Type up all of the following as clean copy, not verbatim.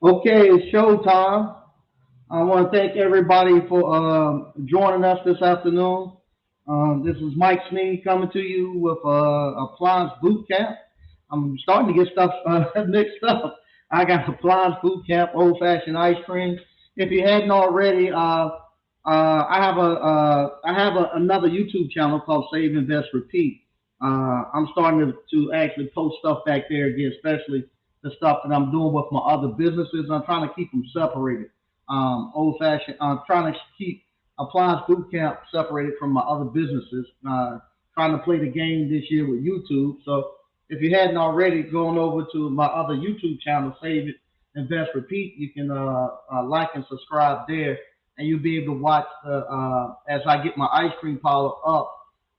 Okay, it's showtime. I want to thank everybody for joining us this afternoon. This is Mike Sneed coming to you with Appliance Boot Camp. I'm starting to get stuff mixed up. I got Appliance Boot Camp, old fashioned ice cream. If you hadn't already, I have another YouTube channel called Save Invest Repeat. I'm starting to actually post stuff back there again, especially the stuff that I'm doing with my other businesses. I'm trying to keep them separated. Old fashioned. I'm trying to keep Appliance Boot Camp separated from my other businesses. Trying to play the game this year with YouTube. So if you hadn't already gone over to my other YouTube channel, Save It, Invest, Repeat, you can like and subscribe there, and you'll be able to watch as I get my ice cream parlor up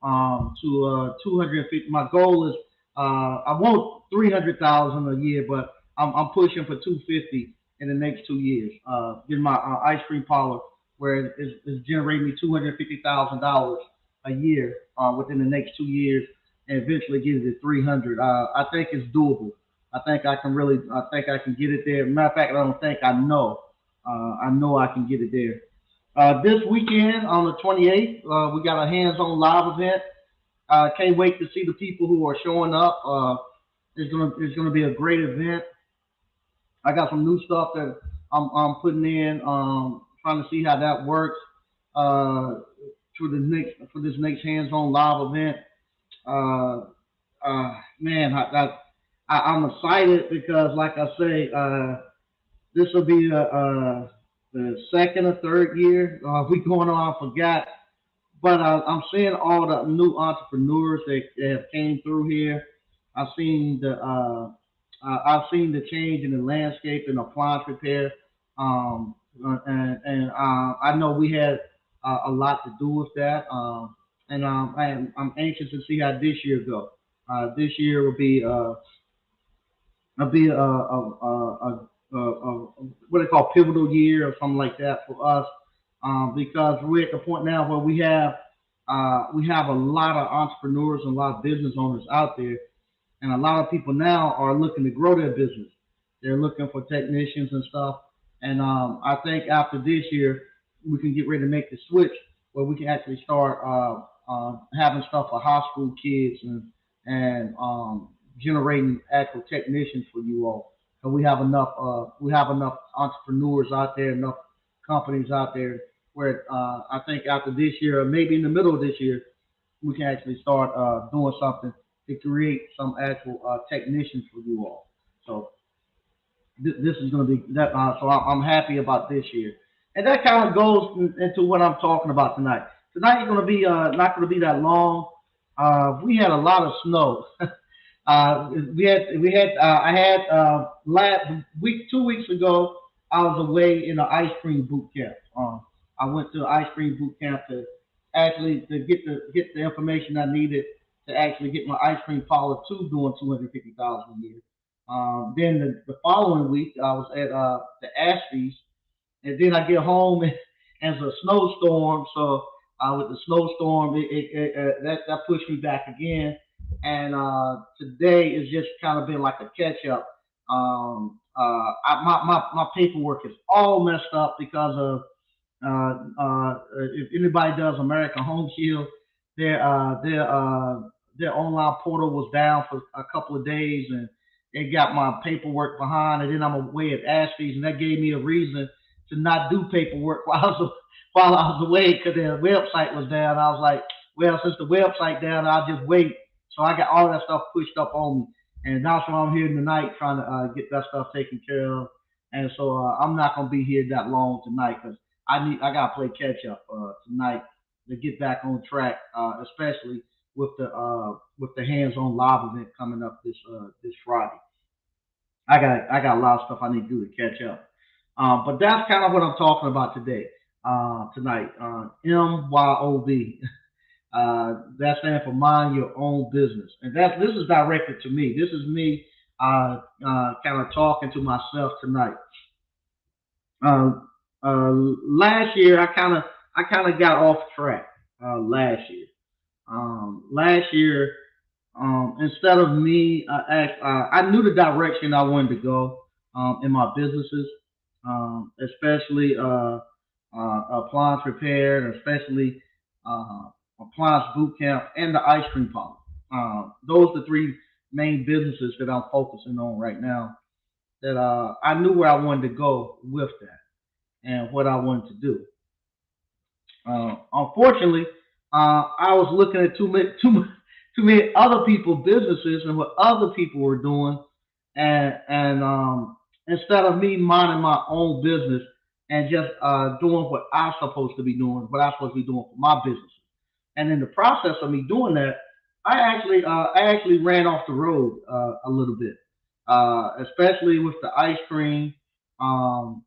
to 250. My goal is I want 300,000 a year, but I'm pushing for 250 in the next 2 years. Get my ice cream parlor where it's generating me $250,000 a year within the next 2 years, and eventually get it to 300. I think it's doable. I think I can really. I think I can get it there. Matter of fact, I don't think I know. I know I can get it there. This weekend on the 28th, we got a hands-on live event. Can't wait to see the people who are showing up. It's gonna be a great event. I got some new stuff that I'm putting in, trying to see how that works uh, for this next hands-on live event. Uh, Man, I'm excited because, like I say, this will be the second or third year we going on. I forgot, but I'm seeing all the new entrepreneurs that have came through here. I've seen I've seen the change in the landscape and appliance repair, and I know we had a lot to do with that. And I'm anxious to see how this year go. This year will be what they call pivotal year or something like that for us, because we're at the point now where we have a lot of entrepreneurs and a lot of business owners out there, and a lot of people now are looking to grow their business. They're looking for technicians and stuff. And I think after this year, we can get ready to make the switch where we can actually start having stuff for high school kids and generating actual technicians for you all. And we have enough entrepreneurs out there, enough companies out there where I think after this year, or maybe in the middle of this year, we can actually start doing something to create some actual technicians for you all. So this is going to be that. So I'm happy about this year, and that kind of goes into what I'm talking about tonight. Tonight is going to be not going to be that long. We had a lot of snow. I had last week, 2 weeks ago, I was away in an ice cream boot camp. I went to ice cream boot camp to actually to get the information I needed to actually get my ice cream parlor to doing 250,000 a year. Then the following week I was at the Ashby's, and then I get home and it's a snowstorm. So with the snowstorm, that pushed me back again. And today is just kind of been like a catch up. My paperwork is all messed up because of if anybody does American Home Shield, their uh, their uh, their online portal was down for a couple of days, and it got my paperwork behind. And then I'm away at Ashby's, and that gave me a reason to not do paperwork while I was away because their website was down. I was like, well, since the website down, I'll just wait. So I got all that stuff pushed up on me, and that's why I'm here tonight trying to get that stuff taken care of. And so I'm not gonna be here that long tonight because I gotta play catch up tonight to get back on track, especially with the hands-on live event coming up this Friday. I got a lot of stuff I need to do to catch up. But that's kind of what I'm talking about today, tonight. MYOB. That stands for mind your own business, and this is directed to me. This is me kind of talking to myself tonight. Uh, Last year, I kind of got off track. Last year, last year, instead of me, I knew the direction I wanted to go. in my businesses, especially appliance repair, and especially appliance boot camp and the ice cream parlor. Those are the three main businesses that I'm focusing on right now. That I knew where I wanted to go with that and what I wanted to do. Unfortunately, I was looking at too many other people's businesses and what other people were doing, and instead of me minding my own business and just doing what I'm supposed to be doing, what I'm supposed to be doing for my business. And in the process of me doing that, I actually ran off the road a little bit, especially with the ice cream. Um,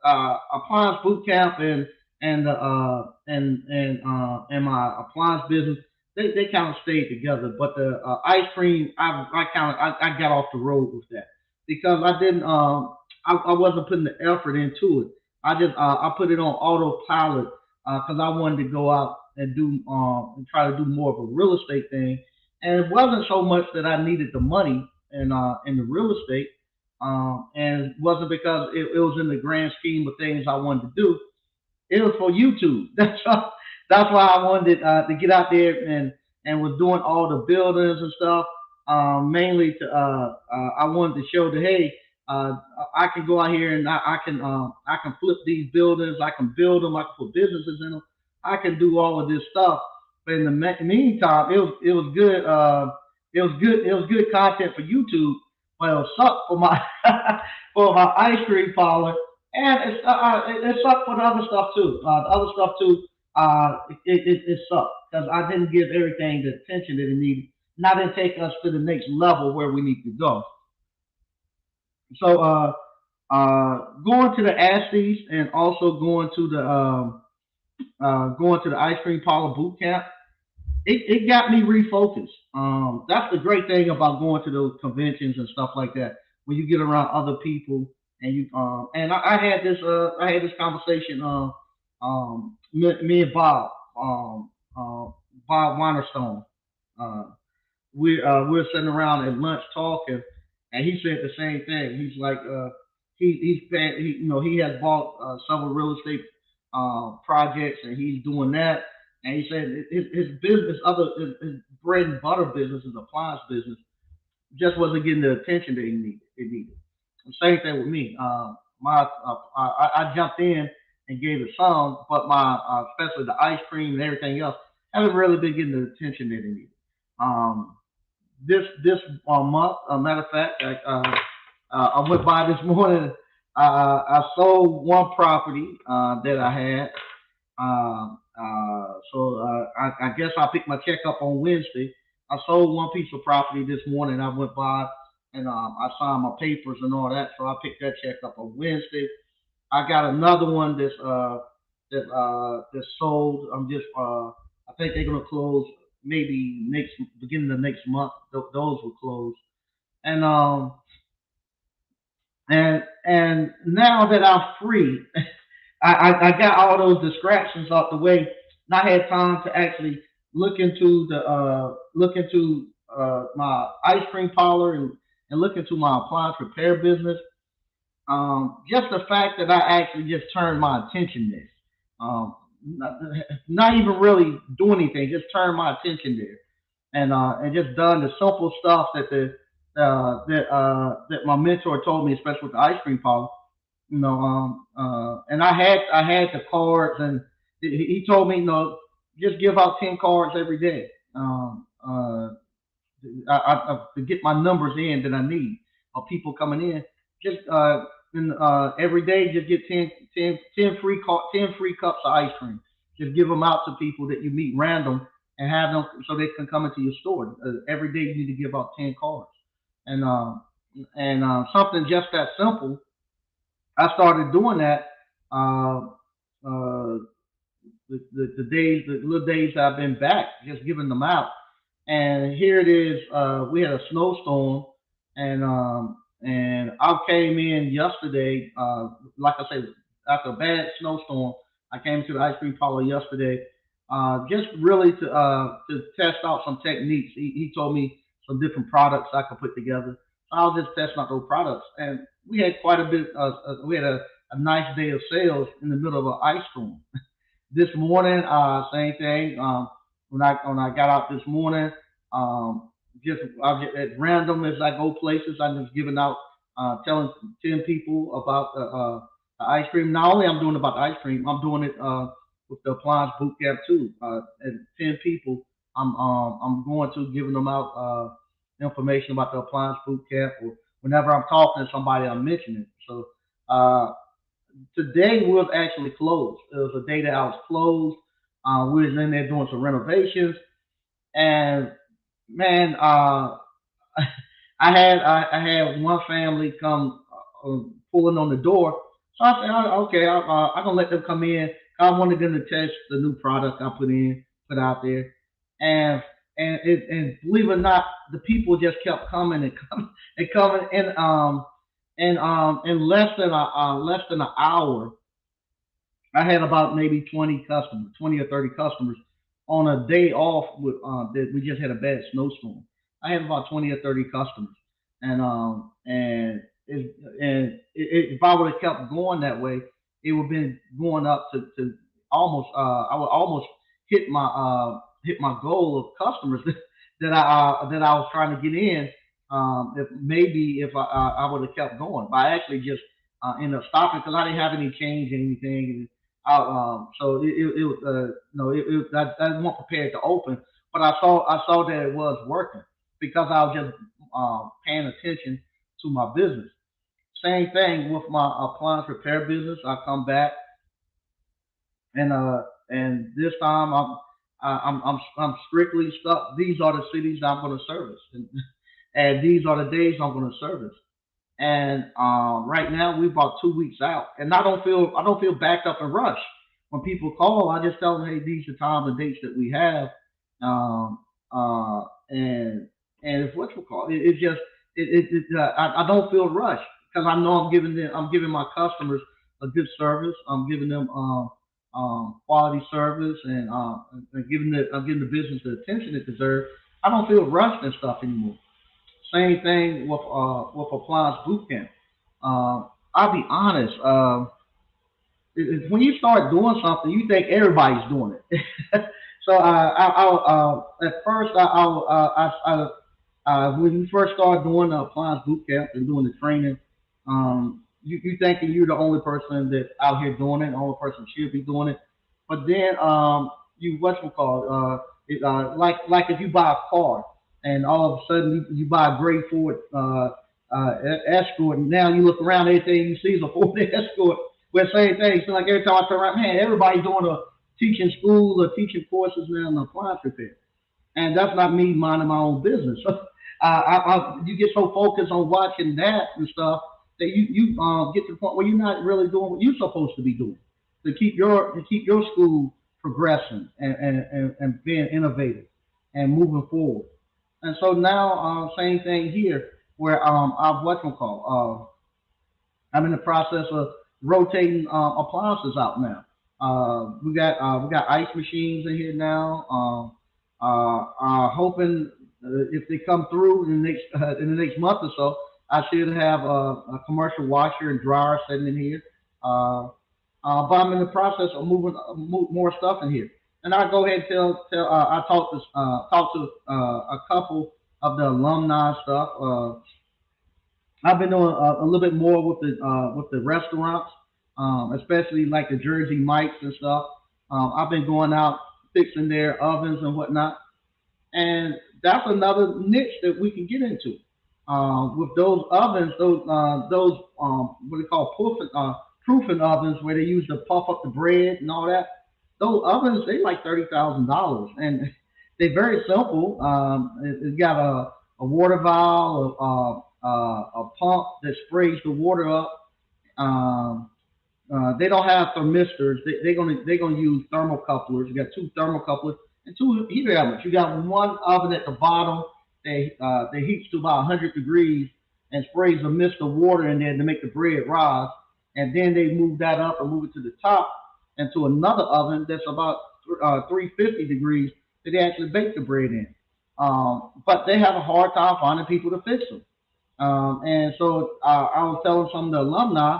Appliance boot camp and my appliance business, they kind of stayed together. But the ice cream, I got off the road with that because I wasn't putting the effort into it. I put it on autopilot because I wanted to go out and do and try to do more of a real estate thing, and it wasn't so much that I needed the money in the real estate, and it wasn't because it was in the grand scheme of things I wanted to do. It was for YouTube. That's why I wanted to get out there and was doing all the buildings and stuff. Mainly to I wanted to show that hey, I can go out here and I can flip these buildings. I can build them. I can put businesses in them. I can do all of this stuff. But in the meantime, it was good. It was good content for YouTube, but it sucked for my for my ice cream parlor, and it sucked for the other stuff too. The other stuff too, it sucked because I didn't give everything the attention that it needed. And I didn't take us to the next level where we need to go. So going to the Asties and also going to the ice cream parlor boot camp, it got me refocused. That's the great thing about going to those conventions and stuff like that. When you get around other people and I had this conversation me and Bob Bob Weinerstone. Uh, we were sitting around at lunch talking, and he said the same thing. He's like he has bought several real estate projects, and he's doing that. And he said his business, his bread and butter business, his appliance business, just wasn't getting the attention that he needed. It needed. The same thing with me. I jumped in and gave it some, but my especially the ice cream and everything else haven't really been getting the attention that it needed. Um, this month, a matter of fact, I went by this morning. I sold one property that I had. I guess I'll pick my check up on Wednesday. I sold one piece of property this morning. I went by and I signed my papers and all that. So I picked that check up on Wednesday. I got another one that's sold. I think they're gonna close maybe next beginning of next month. Those will close. And and now that I'm free, I got all those distractions off the way, and I had time to actually look into my ice cream parlor and look into my appliance repair business. Just the fact that I actually just turned my attention there, not even really doing anything, just turned my attention there, and just done the simple stuff that my mentor told me, especially with the ice cream parlor. And I had the cards, and he told me, just give out 10 cards every day. To get my numbers in that I need of people coming in. Just every day, just get 10 free cups of ice cream. Just give them out to people that you meet random and have them so they can come into your store. Every day you need to give out 10 cards, and something just that simple. I started doing that. Uh, uh, the little days I've been back, just giving them out. And here it is. We had a snowstorm, and I came in yesterday. Like I said, after a bad snowstorm, I came to the ice cream parlor yesterday, just really to test out some techniques. He told me some different products I could put together. I was just testing out those products, and we had quite a bit. We had a nice day of sales in the middle of an ice storm. This morning, same thing. When I got out this morning, just at random as I go places, I'm just giving out, telling 10 people about the ice cream. Not only I'm doing about the ice cream, I'm doing it with the appliance boot camp too. And 10 people, I'm going to giving them out information about the appliance boot camp, or whenever I'm talking to somebody, I'm mentioning it. So uh, today was actually closed. It was a day that I was closed. We was in there doing some renovations, and man, I had one family come pulling on the door. So I said, "Oh, okay, I'm gonna let them come in. I wanted them to test the new product I put out there, and and believe it or not, the people just kept coming and coming and coming, and in less than an hour, I had about maybe 20 customers, 20 or 30 customers on a day off with that we just had a bad snowstorm. I had about 20 or 30 customers, and if I would have kept going that way, it would have been going up to almost I would almost hit my goal of customers that I was trying to get in. If maybe if I would have kept going, but I actually just ended up stopping because I didn't have any change or anything. So it no, I wasn't prepared to open, but I saw that it was working because I was just paying attention to my business. Same thing with my appliance repair business. I come back, and this time I'm strictly stuck. These are the cities I'm going to service, and these are the days I'm going to service. And right now we're about 2 weeks out, and I don't feel backed up and rushed. When people call, I just tell them, hey, these are times and dates that we have, um, and it's what you call it. It's just I don't feel rushed because I know I'm giving my customers a good service. I'm giving them quality service, and I'm giving the business the attention it deserves. I don't feel rushed and stuff anymore. Same thing with appliance boot camp. I'll be honest. When you start doing something, you think everybody's doing it. So at first, when you first start doing the appliance boot camp and doing the training, you thinking you're the only person that's out here doing it, the only person should be doing it. But then you what's it called? Like if you buy a car and all of a sudden you buy a gray Ford Escort, and now you look around, everything you see is a Ford Escort. Well, same thing. So like every time I turn around, man, everybody's doing a teaching school or teaching courses now in appliance repair, and that's not me minding my own business. You get so focused on watching that and stuff that you get to the point where you're not really doing what you're supposed to be doing to keep your school progressing and being innovative and moving forward. And so now, same thing here, where I've what you call I'm in the process of rotating appliances out now. We got ice machines in here now. Hoping if they come through in the next month or so, I should have a commercial washer and dryer sitting in here. Uh, but I'm in the process of moving more stuff in here. And I go ahead and tell I talk to a couple of the alumni stuff. I've been doing a little bit more with the restaurants, especially like the Jersey Mikes and stuff. I've been going out fixing their ovens and whatnot, and that's another niche that we can get into. With those ovens, those what they call proofing ovens, where they use to puff up the bread and all that. Those ovens they like $30,000, and they're very simple. It's got a water valve, a pump that sprays the water up. Um, they don't have thermistors. They're gonna use thermocouplers. You got two thermocouplers and two heater elements. You got one oven at the bottom that heats to about 100 degrees and sprays a mist of water in there to make the bread rise. And then they move that up and move it to the top and to another oven that's about 350 degrees that they actually bake the bread in. But they have a hard time finding people to fix them. And so I was telling some of the alumni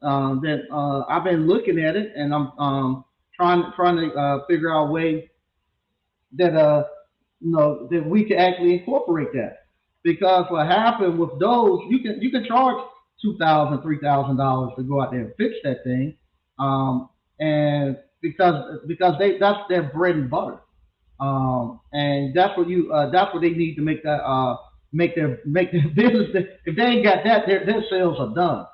that I've been looking at it, and I'm trying to figure out a way that that we can actually incorporate that. Because what happened with those, you can charge $2,000, $3,000 to go out there and fix that thing, and because that's their bread and butter, and that's what they need to make that make their business. If they ain't got that, their sales are done.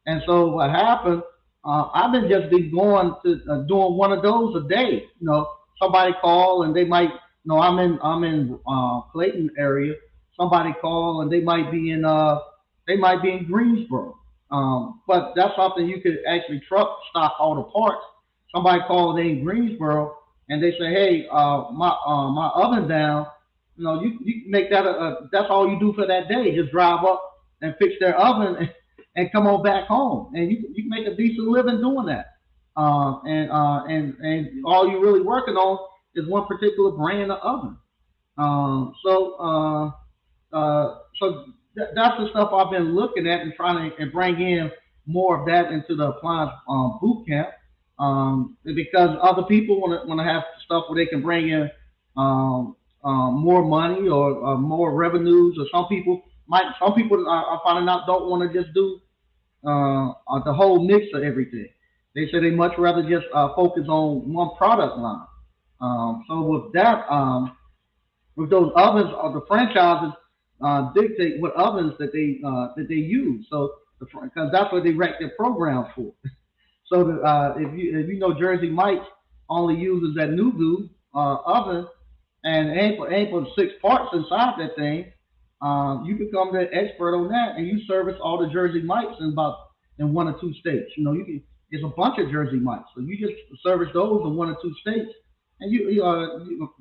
And so what happened? I've been just been going to doing one of those a day. Somebody call and they might. I'm in Clayton area. Somebody call and they might be in Greensboro. But that's something you could actually truck stock all the parts. Somebody called in Greensboro and they say, hey, my oven down. You can make that that's all you do for that day. Just drive up and fix their oven and come on back home, and you can make a decent living doing that. And all you're really working on is one particular brand of oven. That's the stuff I've been looking at and trying to and bring in more of that into the appliance boot camp. Because other people want to have stuff where they can bring in more money or more revenues, or some people are finding out don't want to just do the whole mix of everything. They say they much rather just focus on one product line. So with that, with those ovens, the franchises dictate what ovens that they use. So because that's what they wreck their programs for. So if you know Jersey Mike's only uses that Nugu oven and ain't put six parts inside that thing, you become the expert on that, and you service all the Jersey Mikes in one or two states. You can. It's a bunch of Jersey Mikes, so you just service those in one or two states, and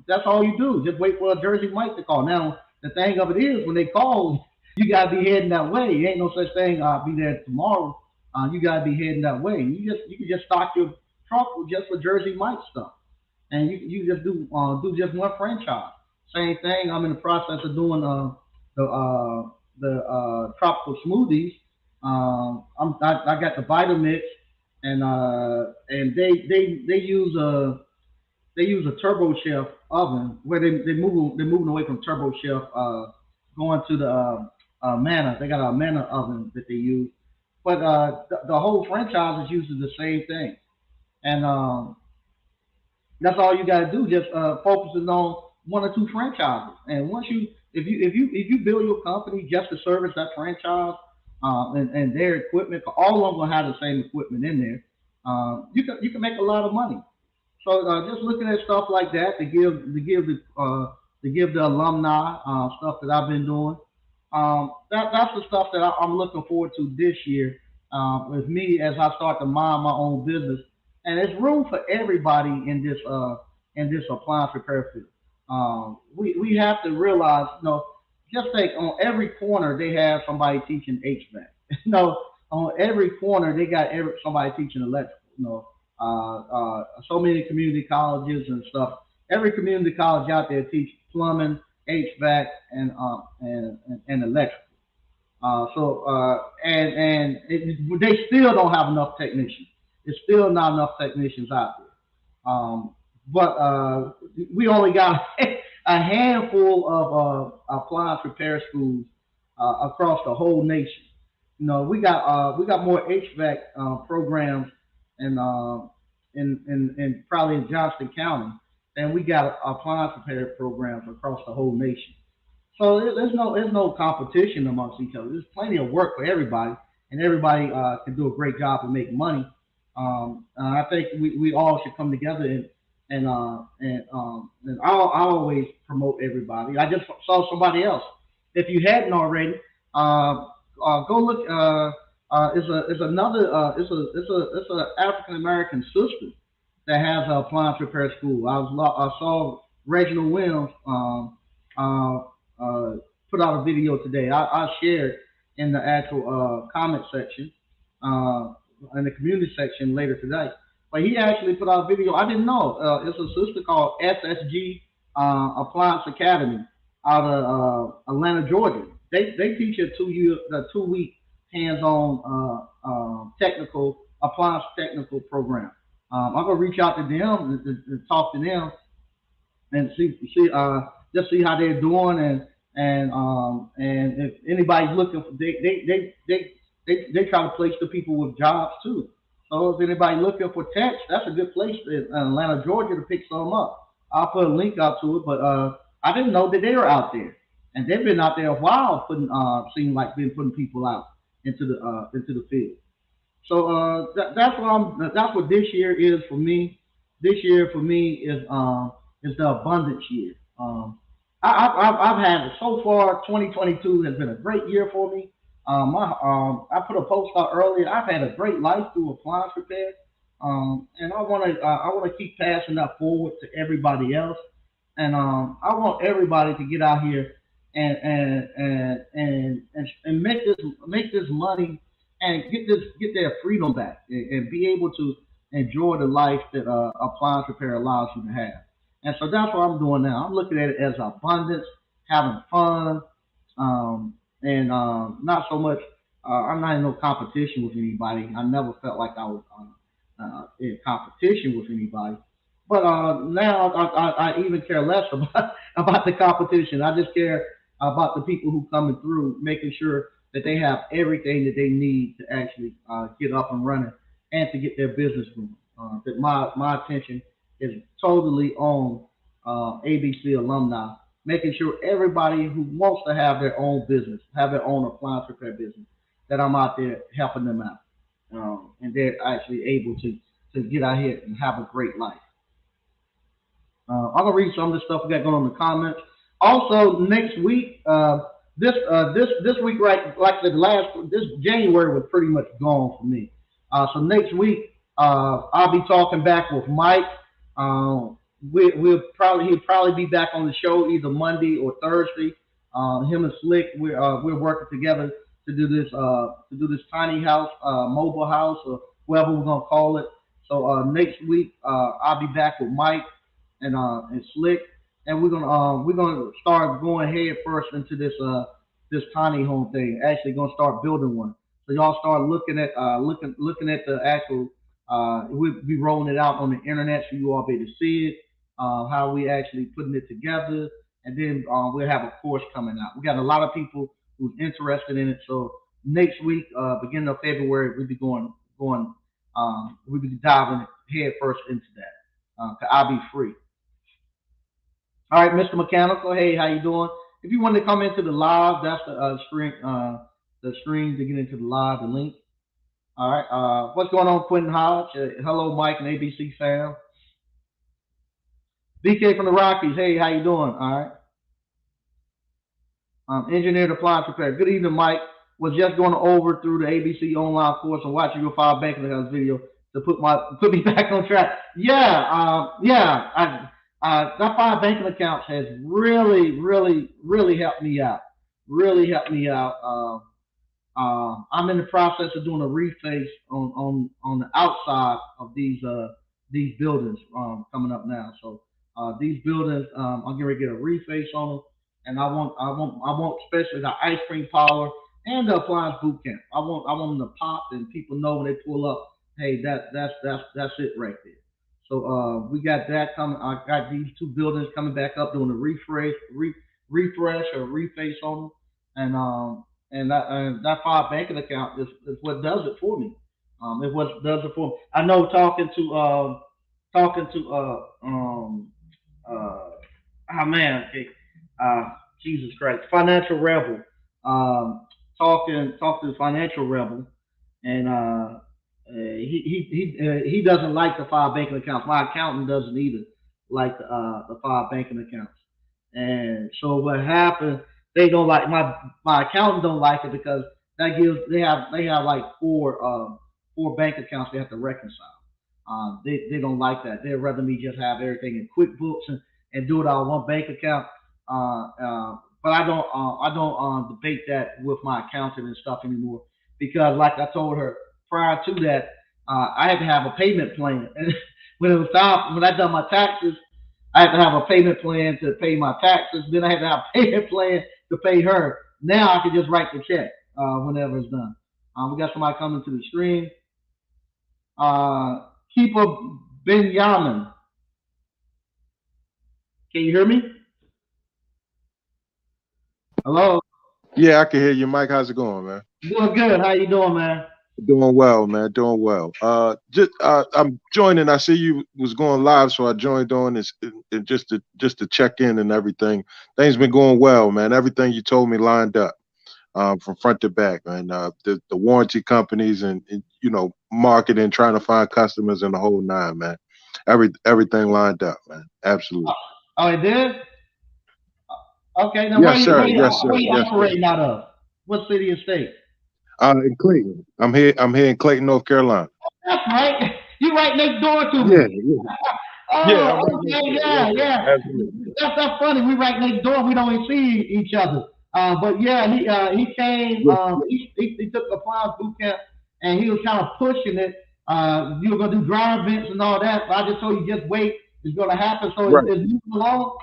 that's all you do. Just wait for a Jersey Mike to call. Now the thing of it is, when they call, you gotta be heading that way. Ain't no such thing. I'll be there tomorrow. You gotta be heading that way. You can just stock your trunk with just for Jersey Mike stuff, and you just do just one franchise. Same thing. I'm in the process of doing the tropical smoothies. I got the Vitamix, and they use a Turbo Chef oven where they're moving away from Turbo Chef, going to the Manna. They got a Manna oven that they use, but the whole franchise is using the same thing, and that's all you got to do. Just focusing on one or two franchises, and once you if you build your company just to service that franchise and their equipment, all of them gonna have the same equipment in there. You can make a lot of money. So just looking at stuff like that to give the alumni stuff that I've been doing. That's the stuff that I'm looking forward to this year with me as I start to mind my own business. And there's room for everybody in this appliance repair field. We have to realize, just think on every corner they have somebody teaching HVAC. On every corner they got somebody teaching electrical. So many community colleges and stuff. Every community college out there teach plumbing, HVAC, and electrical. They still don't have enough technicians. There's still not enough technicians out there. But we only got a handful of appliance repair schools across the whole nation. We got more HVAC programs in, in probably in Johnston County than we got appliance repair programs across the whole nation. So there's no competition amongst each other. There's plenty of work for everybody, and everybody can do a great job and make money. I think we all should come together and I always promote everybody. I just saw somebody else. If you hadn't already, go look. It's another. It's a African American sister that has an appliance repair school. I saw Reginald Williams put out a video today. I shared in the actual comment section, uh, in the community section later today. But he actually put out a video. I didn't know. It's a sister called SSG Appliance Academy out of Atlanta, Georgia. they teach a 2 year, the 2 week hands-on technical appliance technical program. I'm gonna reach out to them and talk to them and see just see how they're doing and if anybody's looking for they try to place the people with jobs too. So if anybody looking for techs, that's a good place in Atlanta, Georgia to pick some up. I'll put a link out to it, but I didn't know that they were out there, and they've been out there a while putting seem like been putting people out into the field. So that's what that's what this year is for me. This year for me is the abundance year. I've had so far 2022 has been a great year for me. I put a post out earlier. I've had a great life through appliance repair, and I want to keep passing that forward to everybody else. And I want everybody to get out here and make this money and get their freedom back and be able to enjoy the life that appliance repair allows you to have. And so that's what I'm doing now. I'm looking at it as abundance, having fun, and not so much. I'm not in no competition with anybody. I never felt like I was in competition with anybody. But now I even care less about about the competition. I just care about the people who coming through, making sure that they have everything that they need to actually get up and running and to get their business moving. That my attention is totally on ABC alumni, making sure everybody who wants to have their own business, have their own appliance repair business, that I'm out there helping them out, and they're actually able to get out here and have a great life. I'm gonna read some of the stuff we got going on in the comments. Also, next week, this week, right, like the last this January was pretty much gone for me. So next week, I'll be talking back with Mike. He'll probably be back on the show either Monday or Thursday. Him and Slick, we're working together to do this tiny house, mobile house, or whatever we're gonna call it. So next week, I'll be back with Mike and Slick, and we're gonna start going head first into this tiny home thing. Actually, gonna start building one. So y'all start looking at the actual. We'll be rolling it out on the internet so you all be able to see it. How we actually putting it together, and then we'll have a course coming out. We got a lot of people who's interested in it. So next week, beginning of February, we'll be diving head first into that. I'll be free. All right, Mr. Mechanical. Hey, how you doing? If you want to come into the live, that's the screen to get into the live, the link. All right. What's going on, Quentin Hodge? Hello, Mike and ABC fam. BK from the Rockies. Hey, how you doing? All right. Engineered appliance repair. Good evening, Mike. Was just going over through the ABC online course and watching your file banking accounts video to put me back on track. Yeah, yeah. That file banking accounts has really helped me out. Really helped me out. I'm in the process of doing a reface on the outside of these buildings coming up now. So these buildings, I'm going to get a reface on them, and I want especially the ice cream parlor and the appliance boot camp. I want them to pop and people know when they pull up. Hey, that's it right there. So we got that coming. I got these two buildings coming back up doing a refresh or reface on them, and that file banking account is what does it for me. It what does it for me. I know talking to oh man, okay, Jesus Christ, Financial Rebel, talking to Financial Rebel, and he doesn't like the file banking accounts. My accountant doesn't either like the file banking accounts. And so what happened? They don't like my accountant don't like it because that gives they have like four bank accounts they have to reconcile. They don't like that. They'd rather me just have everything in QuickBooks and do it all on one bank account. But I don't debate that with my accountant and stuff anymore because like I told her prior to that, I had to have a payment plan. And when it was time when I done my taxes, I had to have a payment plan to pay my taxes. Then I had to have a payment plan to pay her. Now I can just write the check whenever it's done. We got somebody coming to the stream. Keeper Benjamin. Can you hear me? Hello. Yeah, I can hear you, Mike. How's it going, man? Doing good. How you doing, man? Doing well, man. Doing well. Just I'm joining. I see you was going live, so I joined on this just to check in and everything. Things been going well, man. Everything you told me lined up, from front to back, man. The warranty companies and marketing, trying to find customers and the whole nine, man. Everything lined up, man. Absolutely. Oh, it did. Okay. Now, Yes, sir. Yes, where sir. you Yes, sir. operating out of? What city and state? In Clayton. I'm here. I'm here in Clayton, North Carolina. That's right. You right next door to Yeah, me. yeah, yeah. I'm Oh, right next okay, door. Yes, yeah, sir. yeah. Absolutely. That's funny. We right next door. We don't even see each other. But yeah, he came. Yes, He took the appliance boot camp and he was kind of pushing it. You were gonna do drive events and all that. But I just told you just wait. It's gonna happen. So right. it's moving along.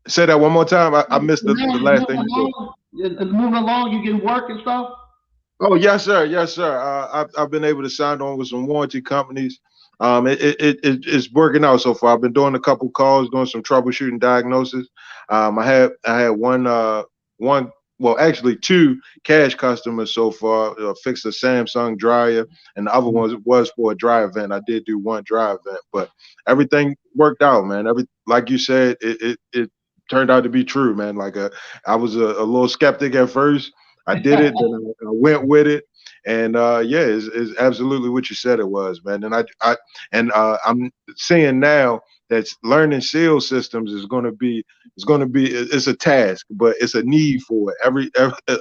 Say that one more time. I missed Now the it's last moving thing you said. along. It's moving along. You getting work and stuff. Oh, yes, sir. Yes, sir. I've been able to sign on with some warranty companies. It's working out so far. I've been doing a couple calls, doing some troubleshooting diagnosis. I had one, well, actually two cash customers so far. Fixed a Samsung dryer, and the other one was for a dry event. I did do one dry event, but everything worked out, man. Like you said, it turned out to be true, man. I was a little skeptic at first. I did it, then I went with it, and yeah, it's absolutely what you said it was, man. I'm seeing now that learning sales systems it's a task, but it's a need for it.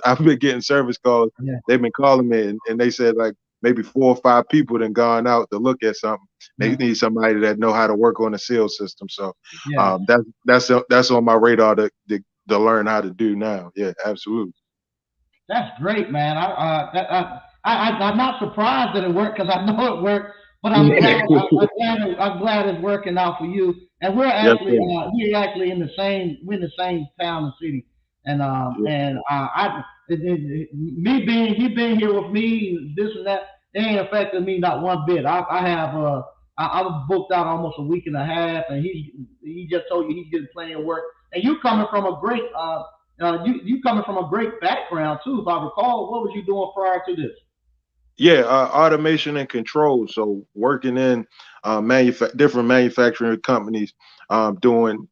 I've been getting service calls. Yeah, They've been calling me, and they said like maybe 4 or 5 people then gone out to look at something. They yeah, need somebody that know how to work on the sales system. So yeah. that's on my radar to learn how to do now. Yeah, absolutely. That's great, man. I'm not surprised that it worked because I know it worked, but I'm glad. Yeah. I'm glad it's working out for you. And Yes, sir. we're actually in the same town and city. Yeah. He being here with me, this and that, it ain't affected me not one bit. I was booked out almost a week and a half, and he just told you he's getting plenty of work. And you coming from a great you coming from a great background too, if I recall. What was you doing prior to this? Yeah, automation and control. So working in different manufacturing companies, doing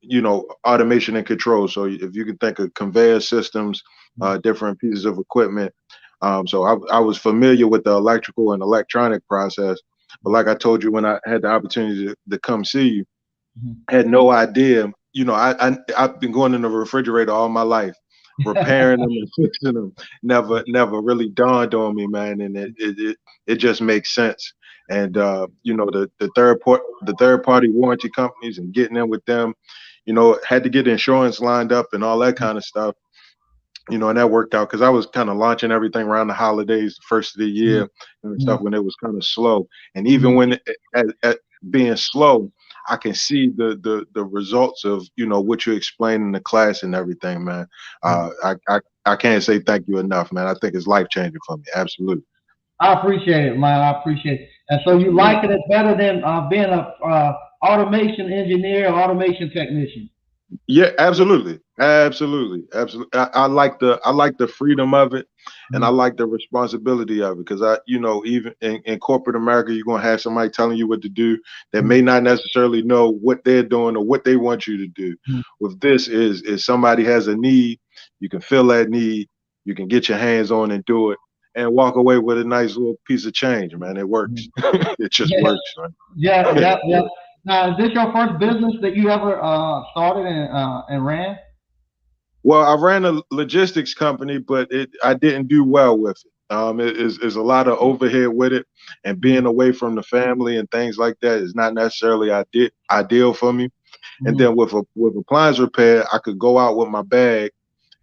automation and control. So if you can think of conveyor systems, different pieces of equipment. So I was familiar with the electrical and electronic process, but like I told you when I had the opportunity to come see you, Mhm. I had no idea. I've been going in the refrigerator all my life, repairing them and fixing them. Never really dawned on me, man, and it just makes sense. And the third party warranty companies and getting in with them, had to get insurance lined up and all that kind of stuff. And that worked out because I was kind of launching everything around the holidays, the first of the Mhm. year, and stuff Mhm. when it was kind of slow. And even Mhm. when at being slow, I can see the results of what you explain in the class and everything, man. I can't say thank you enough, man. I think it's life changing for me. Absolutely, I appreciate it, man. I appreciate it. And so you absolutely. liking it better than being a automation engineer or automation technician? Yeah, absolutely, absolutely, absolutely. I like the freedom of it, and I Mhm. like the responsibility of it because even in corporate America, you're gonna have somebody telling you what to do that may not necessarily know what they're doing or what they want you to do. Mhm. With this is somebody has a need, you can fill that need, you can get your hands on and do it, and walk away with a nice little piece of change, man. It works. Mhm. It just Yeah, works, man. yeah, Yeah. yeah, yeah. Now, is this your first business that you ever started and ran? Well, I ran a logistics company, but I didn't do well with it. It is a lot of overhead with it, and being Mhm. away from the family and things like that is not necessarily ideal for me. And Mhm. then with appliance repair, I could go out with my bag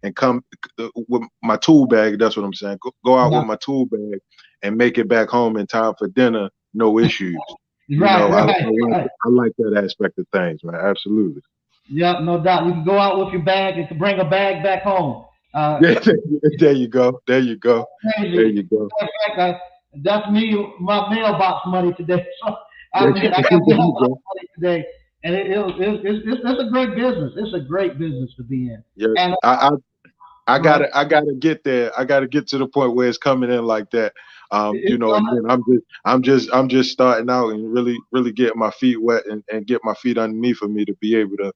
and come with my tool bag. That's what I'm saying. Go out Yeah. with my tool bag and make it back home in time for dinner, no issues. Right, I right, like right. I like that aspect of things, man. Absolutely. Yeah, no doubt. You can go out with your bag and can bring a bag back home. Uh, Yeah, there you go. There you go. There crazy. you go. In fact, that's me, my mailbox money today. So There, I got there you mailbox go. money today, and it's a great business. It's a great business to be in. Yes, And I go ahead. gotta get there. I gotta get to the point where it's coming in like that. You It's know, coming. again, I'm just starting out and really getting my feet wet and get my feet underneath of me to be able to,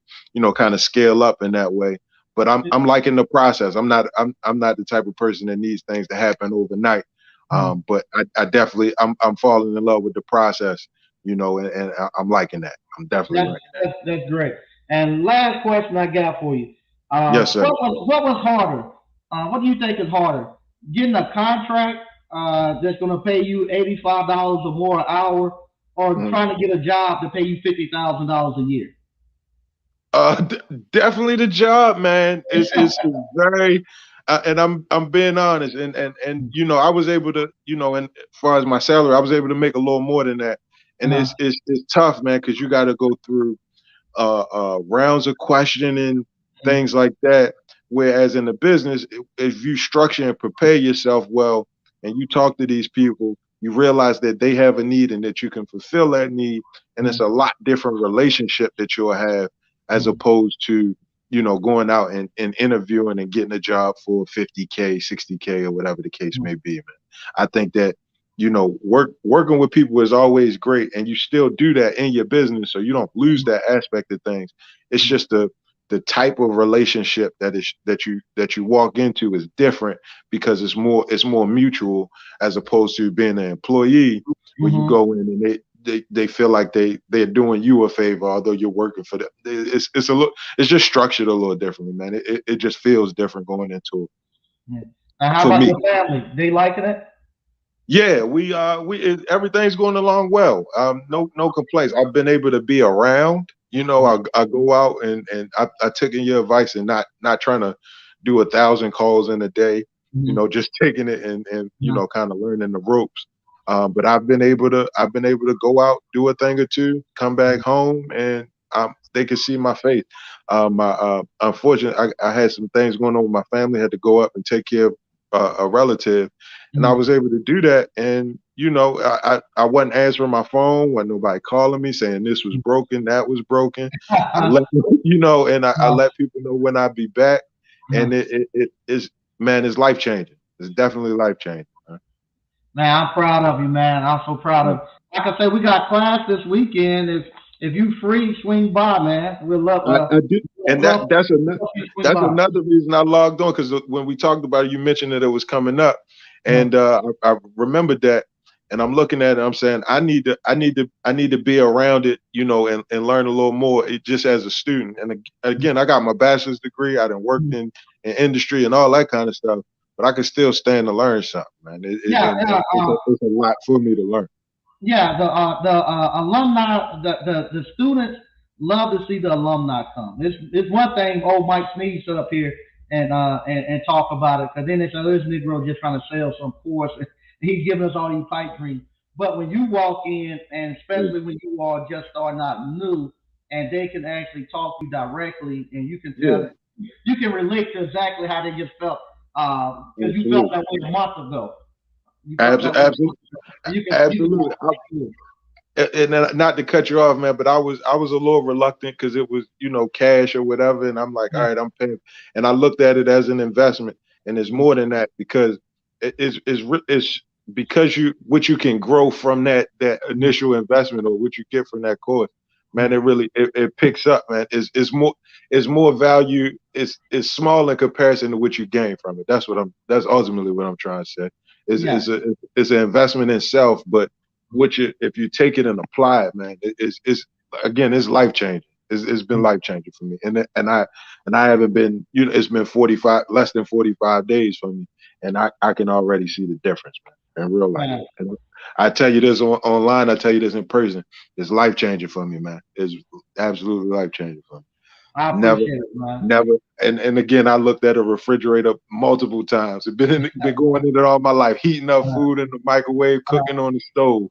kind of scale up in that way. But I'm liking the process. I'm not the type of person that needs things to happen overnight. But I definitely I'm falling in love with the process, and I'm liking that. I'm definitely That's, liking that. that's great. And last question I got for you. Yes, sir. What was harder? What do you think is harder? Getting a contract that's going to pay you $85 or more an hour, or Mhm. trying to get a job to pay you $50,000 a year? Definitely the job, man. Is very, and I'm being honest, and I was able to, and as far as my salary, I was able to make a little more than that, and Uh, it's tough, man, because you got to go through rounds of questioning, things like that. Whereas in the business, if you structure and prepare yourself well, and you talk to these people, you realize that they have a need and that you can fulfill that need, and it's a lot different relationship that you'll have as opposed to going out and interviewing and getting a job for 50K, 60K, or whatever the case may be, man. I think that working with people is always great, and you still do that in your business, so you don't lose that aspect of things. It's just the type of relationship that you walk into is different because it's more mutual as opposed to being an employee where you mhm. go in and they feel like they're doing you a favor although you're working for them. It's just structured a little differently, man. It just feels different going into it Yeah. And how for about me. your family? They liking it? Yeah, everything's going along well. No complaints. I've been able to be around. I go out and I took in your advice and not trying to do 1,000 calls in a day. Mhm. Just taking it and Mhm. kind of learning the ropes. But I've been able to go out, do a thing or two, come back home, and they can see my face. Unfortunately, I had some things going on with my family. Had to go up and take care of a relative, and I Mhm. was able to do that. And I wasn't answering my phone, wasn't nobody calling me saying this was broken, that was broken. I let and I Uh, let people know when I'd be back, uh. and it is, man, it's life changing. It's definitely life changing. Man, I'm proud of you, man. I'm so proud Yeah. of. Like I said, we got class this weekend. If you free, swing by, man. We'd love I do, and love that's you to swing that's by. another reason I logged on because when we talked about it, you mentioned that it was coming up, Uh, and I remembered that, and I'm looking at it. I'm saying I need to be around it, and learn a little more just as a student. And again, I got my bachelor's degree. I done worked in industry and all that kind of stuff, but I can still stand to learn something, man. yeah, And it's a lot for me to learn. yeah. The alumni, the students love to see the alumni come. It's one thing. Old Mike Sneed stood up here and talk about it, because then they say, "Oh, this Negro just trying to sell some course, and he's giving us all these pipe dreams." But when you walk in, and Yeah, especially when you are just starting out new, and they can actually talk to you directly, and you can tell yeah, that you can relate to exactly how they just felt, because you felt absolutely, that way a month ago. You felt that way, absolutely, and you can absolutely. relate to it. And then, not to cut you off, man, but I was a little reluctant because it was cash or whatever, and I'm like, all Yeah. right, I'm paying, and I looked at it as an investment, and it's more than that because it's because what you can grow from that initial investment or what you get from that course, man. It picks up, man. It's more value. It's small in comparison to what you gain from it. That's ultimately what I'm trying to say. It's Yeah. it's a it's an investment in self, but if you take it and apply it, man, it's again, it's life changing. It's been life changing for me, and I haven't been, it's been 45 less than 45 days for me, and I can already see the difference, man, in real life. Yeah. And I tell you this online, I tell you this in person. It's life changing for me, man. It's absolutely life changing for me. I Never, appreciate it, man. never, and again, I looked at a refrigerator multiple times. I've been going in it all my life, heating up Uh, food in the microwave, cooking on the stove.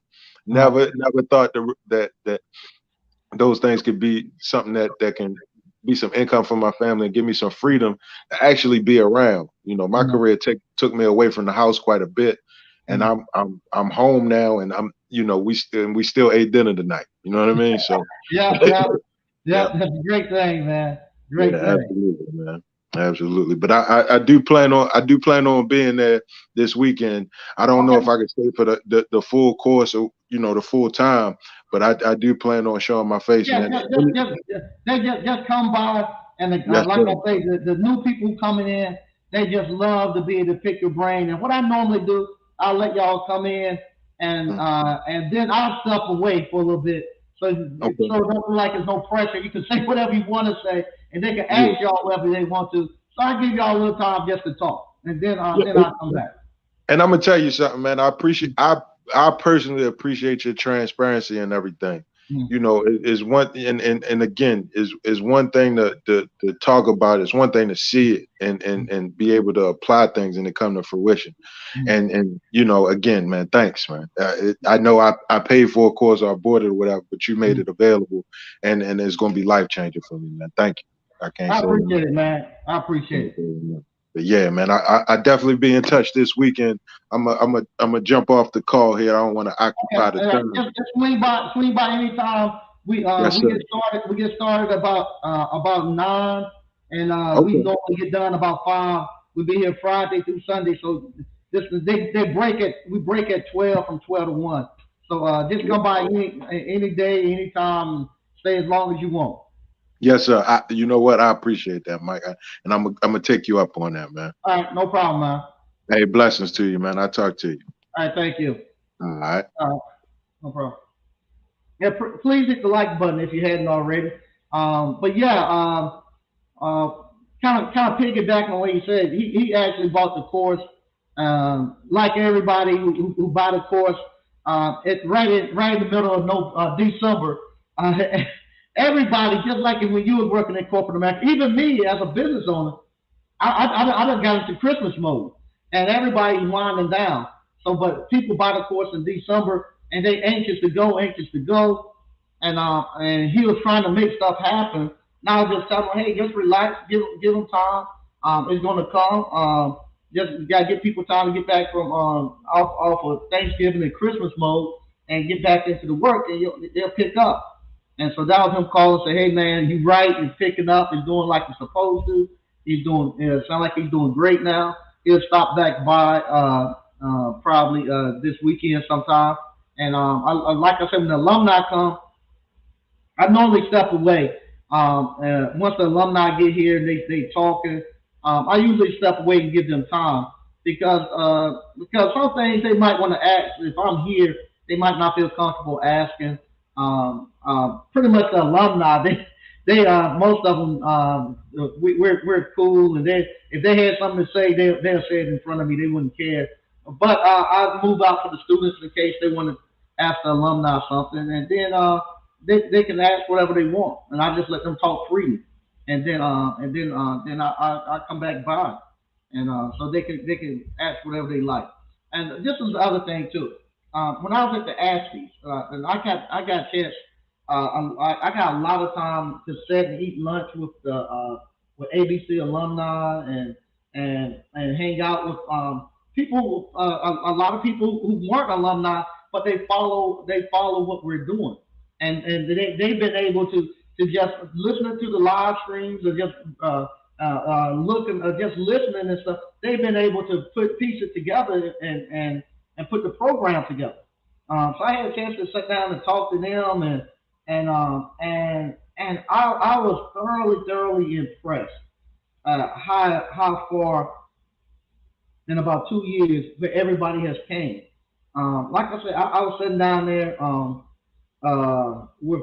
uh, Never thought that those things could be something that can be some income for my family and give me some freedom to actually be around. You know, my career took me away from the house quite a bit, and I'm home now, and you know, we still ate dinner tonight. You know what I mean? So yeah. yeah, That's a great thing, man. Great yeah, thing. absolutely, man. Absolutely. But I do plan on being there this weekend. I don't know Okay. if I can stay for the full course or, you know, the full time, but I do plan on showing my face, Yeah, man. just come by, and Yes, like sir. I say, the new people coming in, they just love to be able to pick your brain. And what I normally do, I'll let y'all come in, Mm, and then I'll step away for a little bit, so okay. it don't feel like there's no pressure. You can say whatever you want to say, and they can Yeah. ask y'all whatever they want to. So I give y'all a little time just to talk, and Yeah. then I'll come back. And I'm gonna tell you something, man. I personally appreciate your transparency and everything. Mm, You know, is one and again is one thing to talk about. It's one thing to see it mm, and be able to apply things and it come to fruition. mm, And you know, again, man, thanks, man. I know I paid for a course or I bought it or whatever, but you made mm. it available, and it's gonna be life changing for me, man. Thank you. I can't I say enough. appreciate it, man. I appreciate Can't it. say enough. But yeah, man, I definitely be in touch this weekend. I'm a jump off the call here. I don't want to Okay, occupy the time. just swing by anytime. Yes, sir. We get started about 9, and we Okay. normally get done about 5. We be here Friday through Sunday, so they we break at 12 from 12 to 1. So just come by any day, anytime, stay as long as you want. Yes, sir. You know what? I appreciate that, Mike. And I'm gonna take you up on that, man. All right, no problem, man. Hey, blessings to you, man. I talk to you. All right, thank you. All right. No problem. Yeah, please hit the like button if you hadn't already. But yeah, kind of piggybacking on what he said, he actually bought the course. Like everybody who bought the course, it right in the middle of December. Uh, everybody, just like when you were working in corporate America, even me as a business owner, I done got into Christmas mode, and everybody's winding down. So, but people buy the course in December, and they anxious to go, and he was trying to make stuff happen. Now I just tell him, hey, just relax, give them time. It's gonna come. Just gotta give people time to get back from off of Thanksgiving and Christmas mode and get back into the work, and they'll pick up. And so that was him calling, say, hey man, you right, he's picking up, he's doing like he's supposed to. He's doing, sound like he's doing great now. He'll stop back by probably this weekend sometime. And like I said, when the alumni come, I normally step away. Once the alumni get here and they talking, I usually step away and give them time because some things they might want to ask. If I'm here, they might not feel comfortable asking. Pretty much the alumni, they most of them we're cool, and they if they had something to say, they'll say it in front of me. They wouldn't care. But I move out for the students in case they want to ask the alumni something, and then they can ask whatever they want, and I just let them talk freely, then I come back by, and so they can ask whatever they like. And this is the other thing too. When I was at the Aspies, and I got a chance, I got a lot of time to sit and eat lunch with ABC alumni and hang out with people, a lot of people who weren't alumni, but they follow what we're doing, and they've been able to just listening to the live streams or just looking or just listening and stuff. They've been able to piece it together and put the program together. So I had a chance to sit down and talk to them, and I was thoroughly impressed how far in about 2 years where everybody has came. Like I said, I was sitting down there with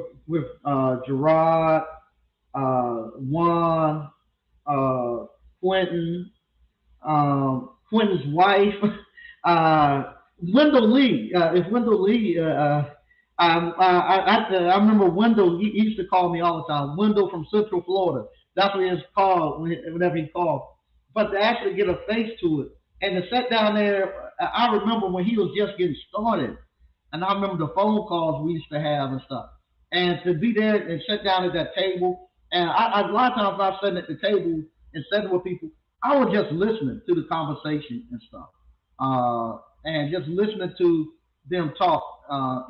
Gerard, Juan, uh, Quentin, Quentin's wife, Wendell Lee. If Wendell Lee, I remember Wendell. He used to call me all the time. Wendell from Central Florida. That's what he was called whenever he called. But to actually get a face to it and to sit down there, I remember when he was just getting started, and I remember the phone calls we used to have and stuff. And to be there and sit down at that table, and a lot of times I'm sitting at the table and sitting with people, I was just listening to the conversation and stuff, and just listening to them talk.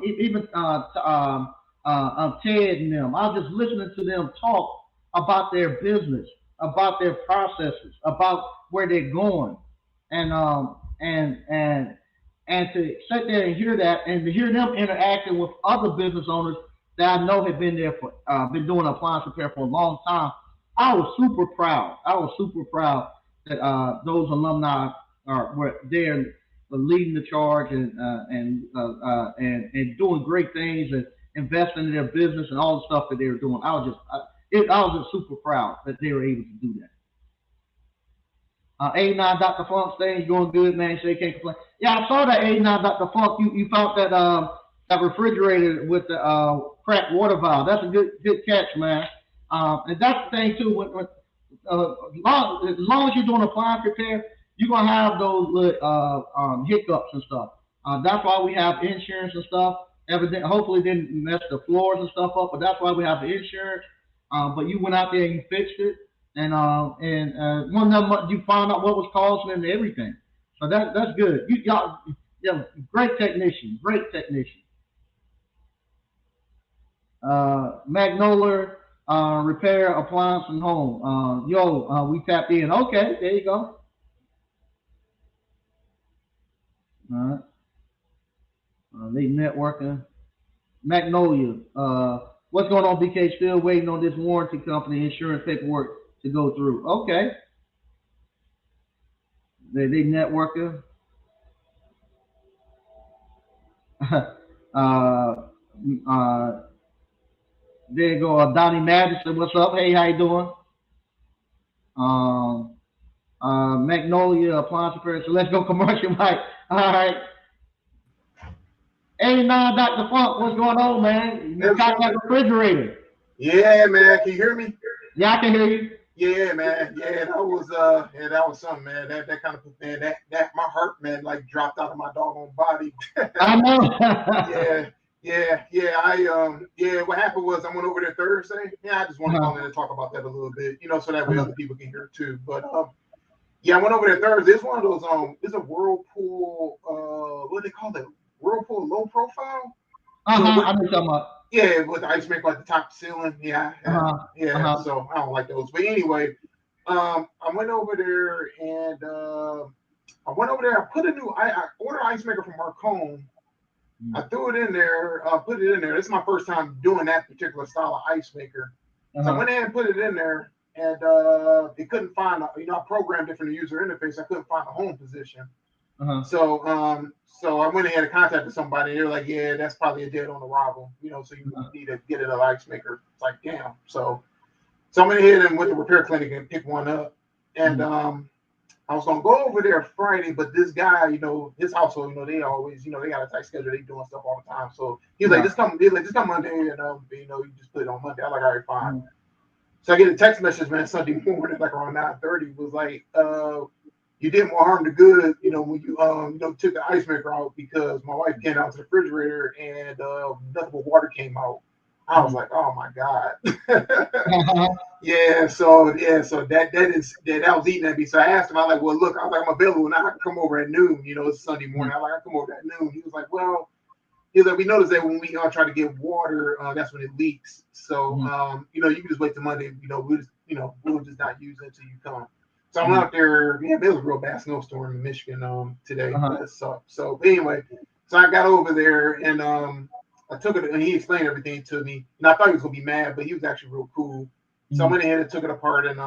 Even Ted and them. I was just listening to them talk about their business, about their processes, about where they're going, and and to sit there and hear that, and to hear them interacting with other business owners that I know have been there for, been doing appliance repair for a long time. I was super proud. I was super proud that those alumni were there leading the charge and doing great things and investing in their business and all the stuff that they were doing. I was just super proud that they were able to do that. 89 Dr. Funk thing going good, man. So you can't complain. Yeah, I saw that 89 Dr. Funk. You found that refrigerator with the cracked water valve. That's a good catch, man. And that's the thing too. As long as you're doing appliance repair, you're gonna have those hiccups and stuff. That's why we have insurance and stuff. Evident, hopefully didn't mess the floors and stuff up, but that's why we have the insurance. But you went out there and you fixed it, and one of them you found out what was causing it and everything. So that's good. You got yeah, great technician, great technician. Magnolia repair appliance and home. We tapped in. Okay, there you go. All right. They networking. Magnolia. What's going on, BK? Still waiting on this warranty company insurance paperwork to go through. Okay. They networking. uh, uh, there you go. Donnie Madison. What's up? Hey, how you doing? Um, Magnolia appliance repair. So let's go commercial, Mike. All right. Hey, now, Dr. Funk, what's going on, man? You got that refrigerator. Yeah, man. Can you hear me? Yeah, I can hear you. Yeah, man. Yeah, that was something, man. That kind of man, that my heart, man, like dropped out of my doggone body. I know. Yeah. What happened was I went over there Thursday. Yeah, I just want to Uh-huh. call in and talk about that a little bit, so that way Uh-huh. other people can hear too. But yeah, I went over there Thursday. It's one of those it's a Whirlpool what do they call it? Whirlpool low profile. So Uh-huh. I know what you're talking about. yeah, with the ice maker like the top ceiling. Yeah, Uh-huh. yeah. Uh-huh. So I don't like those. But anyway, I went over there and I went over there. I put a new. I ordered an ice maker from Marcone. I threw it in there. Put it in there. This is my first time doing that particular style of ice maker. So I Uh-huh. went in and put it in there, and it couldn't find. I programmed it from the user interface. I couldn't find the home position. Uh-huh. So I went ahead and contacted somebody. They're like, yeah, that's probably a dead on arrival. So you Uh-huh. need to get an ice maker. It's like, damn. So I went ahead and went to repair clinic and picked one up. And I was gonna go over there Friday, but this guy, his household, they always, they got a tight schedule. They doing stuff all the time. So he's like, Right. just come Monday, and you just put it on Monday. I'm like, all right, fine. Mhm. So I get a text message, man, Sunday morning, like around 9:30, was like, you did more harm than good, when you took the ice maker out because my wife came out to the refrigerator and nothing but water came out. I was like, oh my God. Uh-huh. So that was eating at me. So I asked him, I was like, well, look, I was like, I'm available now. I can come over at noon. It's Sunday morning. I was like, I come over at noon. He was like, well, he's like, we noticed that when we try to get water, that's when it leaks. So Mhm. you can just wait till Monday. We'll just not use it until you come. So I went Mhm. out there. Yeah, there was a real bad snowstorm in Michigan today. Uh-huh. So anyway, so I got over there and I took it and he explained everything to me. And I thought he was gonna be mad, but he was actually real cool. So I Mhm. went ahead and took it apart and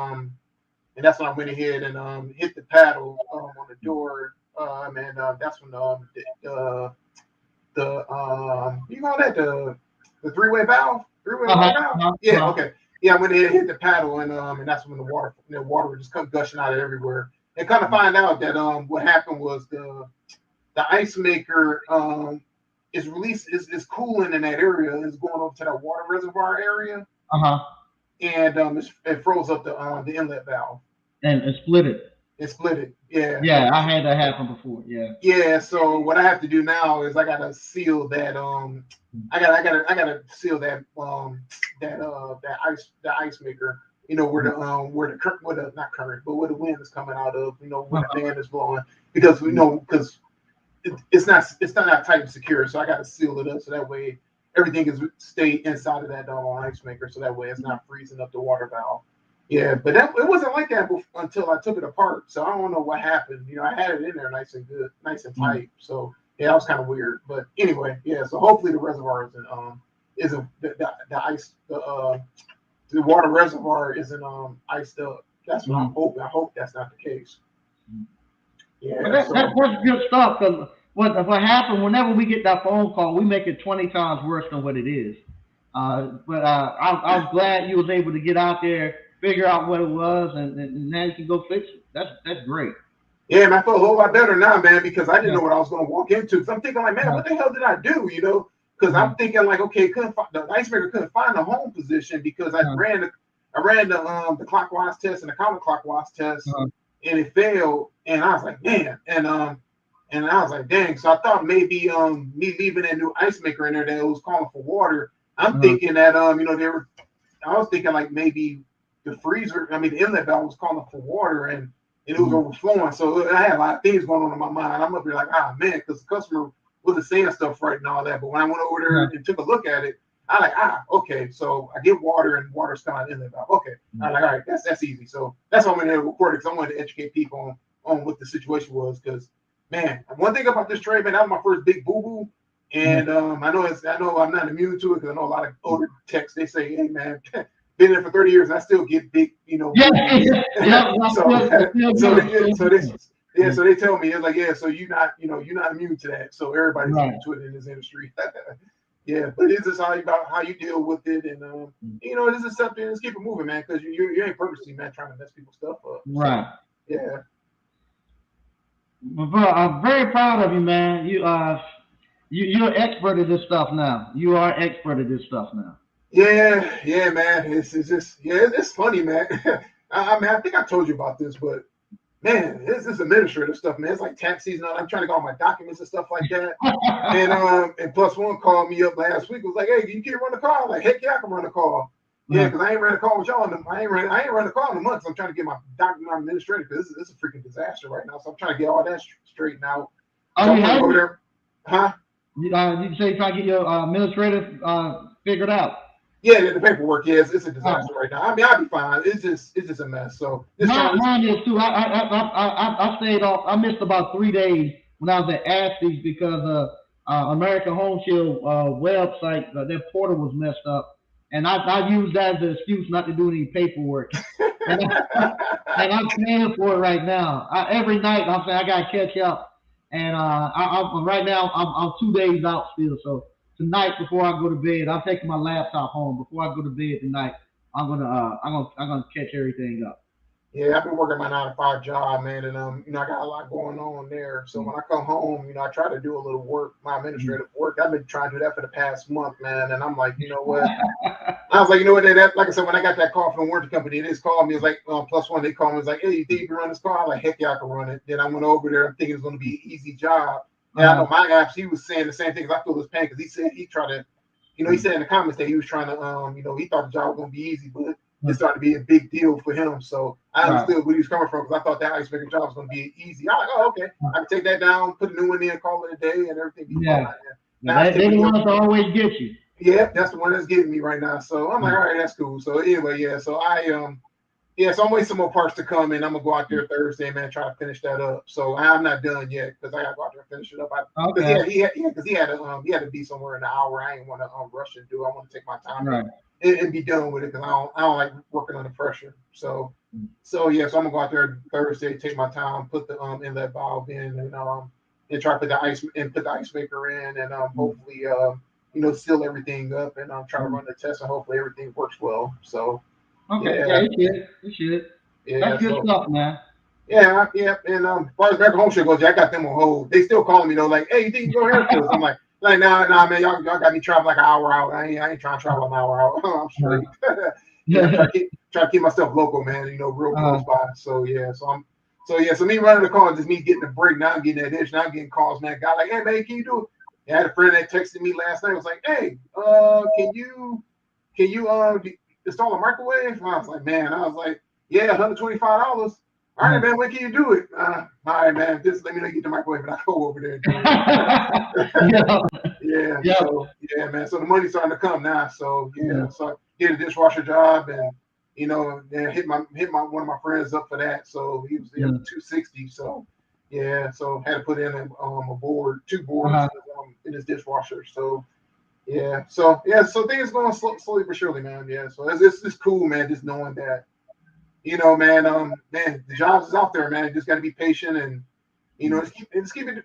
that's when I went ahead and hit the paddle on the door. And that's when you call that the three-way Uh-huh. valve. Uh-huh. Yeah, Uh-huh. okay. Yeah, I went ahead and hit the paddle and that's when the water would just come gushing out of everywhere. And kind of find out that what happened was the ice maker is released is cooling in that area. It's going over to that water reservoir area Uh-huh. and it froze up the inlet valve. And split it. It split it. Yeah. Yeah, I had that happen before. Yeah. Yeah, so what I have to do now is I gotta seal that I gotta seal that that ice maker, where the not current, but where the wind is coming out of, where the fan is blowing, because because it's not tight and secure, so I got to seal it up so that way everything is stay inside of that ice maker, so that way it's not freezing up the water valve. Yeah, but it wasn't like that until I took it apart. So I don't know what happened. I had it in there nice and good, nice and tight. So yeah, that was kind of weird. But anyway, yeah. So hopefully the reservoir isn't the ice the water reservoir isn't iced up. That's what I'm hoping. I hope that's not the case. Yeah, well, that's good stuff. Cause what happened whenever we get that phone call, we make it 20 times worse than what it is. But I was glad you was able to get out there, figure out what it was, and now you can go fix it. That's great. Yeah, and I feel a whole lot better now, man, because I didn't know what I was going to walk into. So I'm thinking like, man, what the hell did I do? Because I'm thinking like, okay, the ice maker couldn't find a home position because I ran the clockwise test and the counterclockwise test, and it failed. And I was like, man, and I was like, dang. So I thought maybe me leaving that new ice maker in there that it was calling for water. I'm thinking that I was thinking like maybe the inlet valve was calling for water and it was overflowing. So I had a lot of things going on in my mind. I'm up here like, man, because the customer wasn't saying stuff right and all that. But when I went over there and took a look at it, I like, okay. So I get water and water's coming out in the valve. Okay. I'm like, all right, that's easy. So that's why I went there to record it, because I wanted to educate people on what the situation was. Because man, one thing about this trade, man, that was my first big boo-boo. And I know I'm not immune to it, because I know a lot of older techs, they say, hey man, been there for 30 years and I still get big, so they tell me, it's like, yeah, so you're not immune to that. So everybody's immune to it in this industry. Yeah, but it's just about how you deal with it, and this is something. Let's keep it moving, man, because you ain't purposely, man, trying to mess people's stuff up. Right. So, yeah. Well, bro, I'm very proud of you, man. You're an expert at this stuff now. You are an expert at this stuff now. Yeah, man. It's just it's funny, man. I think I told you about this, but man, it's this administrative stuff, man. It's like tax season. I'm trying to get all my documents and stuff like that. And Plus One called me up last week. Was like, hey, you can run the call? I'm like, heck yeah, I can run the call. Yeah, because I ain't ran a call with y'all. I ain't run a call in a month. So I'm trying to get my document administrative, because this is a freaking disaster right now. So I'm trying to get all that straightened out. So I'm over there, huh? You say you're trying to get your administrative figured out. Yeah, the paperwork. Yeah, it's a disaster right now. I mean, I'll be fine. It's just a mess. So mine is too. I stayed off. I missed about 3 days when I was at Ashley's because American Home Shield website, their portal was messed up, and I used that as an excuse not to do any paperwork. and I'm paying for it right now. Every night I'm saying I gotta catch up, and right now I'm 2 days out still. So tonight before I go to bed, I'm taking my laptop home. Before I go to bed tonight, I'm gonna catch everything up. Yeah, I've been working my 9-to-5 job, man, and I got a lot going on there. So when I come home, I try to do a little work, my administrative work. I've been trying to do that for the past month, man, and I'm like, you know what? I was like, you know what? That, like I said, when I got that call from the warranty company, they just called me. It's like Plus One. They called me. It's like, hey, you think you can run this car? I'm like, heck yeah, I can run it. Then I went over there. I'm thinking it's going to be an easy job. And I know my apps. He was saying the same thing. I feel his pain, because he said he tried to, he said in the comments that he was trying to, he thought the job was going to be easy, but it started to be a big deal for him. So I understood where he was coming from, because I thought that ice maker job was going to be easy. I was like, oh, okay, I can take that down, put a new one in, call it a day, and everything be fine. They're the ones that always get you. Yeah, that's the one that's getting me right now. So I'm like, all right, that's cool. So anyway, yeah. So so I'm waiting some more parts to come, and I'm gonna go out there Thursday, man, try to finish that up. So I'm not done yet, because I gotta go out there and finish it up. Because he had to be somewhere in an hour. I ain't want to rush and do. I want to take my time and be done with it, because I don't like working under pressure. So yeah. So I'm gonna go out there Thursday, take my time, put the inlet valve in, and try to put the ice maker in, and hopefully seal everything up, and try to run the test, and hopefully everything works well. So. Okay, it should. Yeah, that's good stuff, man. Yeah. And as far as American Home Shield goes, I got them on hold. They still calling me though, like, hey, you think you go here first? I'm like, nah, man, y'all got me traveling like an hour out. I ain't trying to travel an hour out. I'm straight. Try to keep myself local, man. Real close by. So yeah, so me running the call, just me getting the break. Now I'm getting that itch. Now I'm getting calls, man. Guy like, hey man, can you do it? I had a friend that texted me last night. Was like, hey, can you install a microwave? And I was like, man, yeah, $125. All right, man, when can you do it? All right, man, just let me know you get the microwave and I'll go over there and do it. Yeah. So, yeah, man. So the money's starting to come now. So, yeah. So I did a dishwasher job and, you know, then hit my one of my friends up for that. So he was there $260. So, yeah. So had to put in two boards in his dishwasher. So, yeah. So, yeah. So things going slowly but surely, man. Yeah. So it's cool, man. Just knowing that, you know, man, man, the jobs is out there, man. You just got to be patient and, you know, just keep it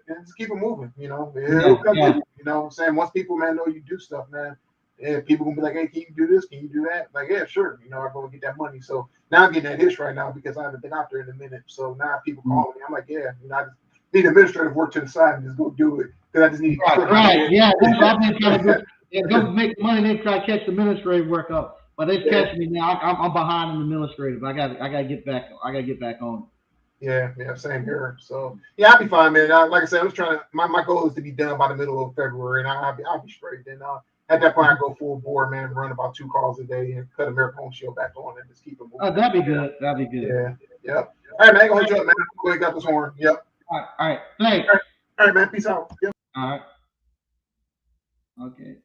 moving. You know, it'll come to you. You know what I'm saying? Once people, man, know you do stuff, man, yeah, people gonna be like, hey, can you do this? Can you do that? Like, yeah, sure. You know, I'm gonna get that money. So now I'm getting that hitch right now because I haven't been out there in a minute. So now people calling me. I'm like, yeah, you know, I just need administrative work to the side and just go do it because I just need. Right. Yeah. That's what I've been trying to do. Yeah, go make money, then try to catch the administrative work up. But they catch me now. I'm behind in the administrative. I gotta get back. I gotta get back on. Yeah, same here. So yeah, I'll be fine, man. Like I said, I'm just trying to. My goal is to be done by the middle of February, and I'll be straight. Then at that point, I go full board, man. Run about 2 calls a day and cut a marathon show back on and just keep it moving. Oh, that'd be good. That'd be good. Yeah. Yep. All right, man. Go ahead, you up, man. Go ahead, got this horn. Yep. All right. Thanks. All right, man. Peace out. Yep. All right. Okay.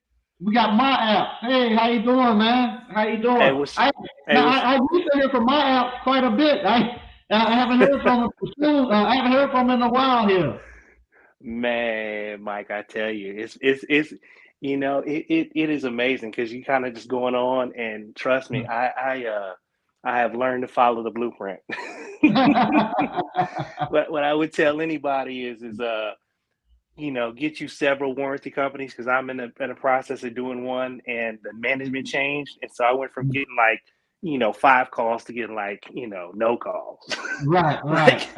We got my app. Hey, how you doing, man? How you doing? I used to hear from my app quite a bit. I haven't heard from him I haven't heard from him in a while here. Man, Mike, I tell you, it's you know, it is amazing because you kind of just going on, and trust me, I have learned to follow the blueprint. But what I would tell anybody is you know, get you several warranty companies because I'm in the process of doing one, and the management changed, and so I went from getting like, you know, 5 calls to getting like, you know, no calls. Right. Like,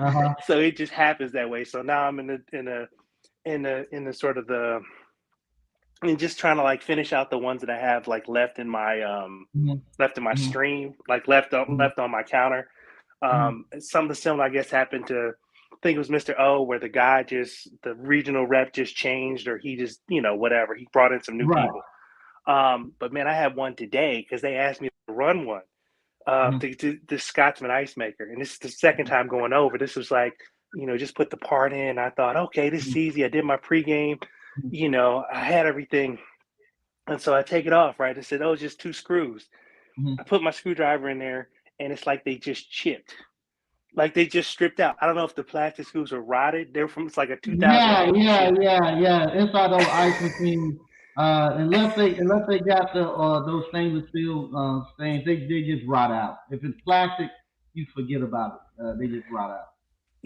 so it just happens that way. So now I'm in the sort of and just trying to like finish out the ones that I have like left in my stream, like left on my counter. Something similar, I guess, happened to, I think it was Mr. O, where the regional rep just changed, or he just, you know, whatever. He brought in some new people. But man, I had one today because they asked me to run one to the Scotsman ice maker. And this is the second time going over. This was like, you know, just put the part in. I thought, okay, this is easy. I did my pregame, you know, I had everything. And so I take it off, right? I said, oh, it's just 2 screws. I put my screwdriver in there, and it's like they just chipped. Like they just stripped out. I don't know if the plastic screws were rotted. They're from, it's like a 2000. Yeah. Inside those ice machines, unless they got those stainless steel stains, they just rot out. If it's plastic, you forget about it. They just rot out.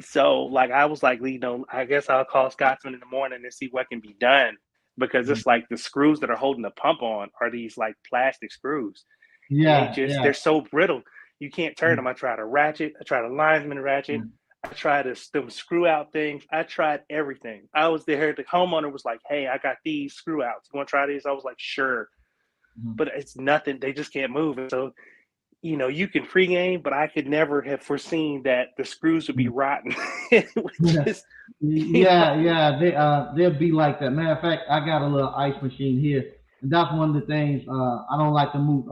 So like I was like, you know, I guess I'll call Scotsman in the morning and see what can be done, because it's like the screws that are holding the pump on are these like plastic screws. Yeah, they're so brittle. You can't turn them. I tried a ratchet. I tried a linesman ratchet. I tried them screw out things. I tried everything. I was there. The homeowner was like, hey, I got these screw outs. You want to try these? I was like, sure. But it's nothing. They just can't move. And so, you know, you can pregame, but I could never have foreseen that the screws would be rotten. They'll be like that. Matter of fact, I got a little ice machine here, and that's one of the things I don't like to move.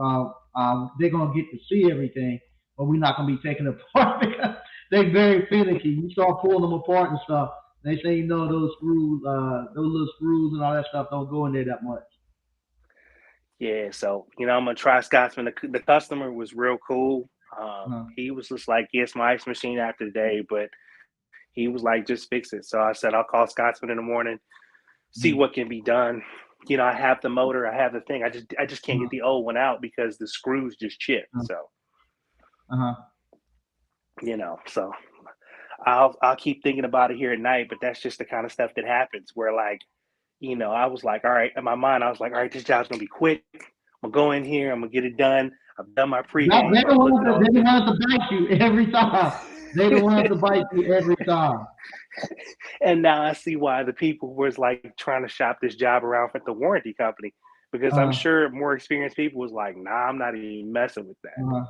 They're gonna get to see everything, but we're not gonna be taking it apart because they're very finicky. You start pulling them apart and stuff. They say, you know, those little screws and all that stuff don't go in there that much. Yeah, so, you know, I'm gonna try Scotsman. The customer was real cool. He was just like, yes, my ice machine after the day, but he was like, just fix it. So I said, I'll call Scotsman in the morning, see what can be done. You know, I have the motor, I have the thing. I just can't get the old one out because the screws just chip. So, you know, so I'll keep thinking about it here at night, but that's just the kind of stuff that happens where, like, you know, I was like, all right, in my mind, I was like, all right, this job's gonna be quick. I'm gonna go in here, I'm gonna get it done. I've done my pregame. They don't want to bite you every time. They don't want to bite you every time. And now I see why the people was like trying to shop this job around for the warranty company, because I'm sure more experienced people was like, nah, I'm not even messing with that.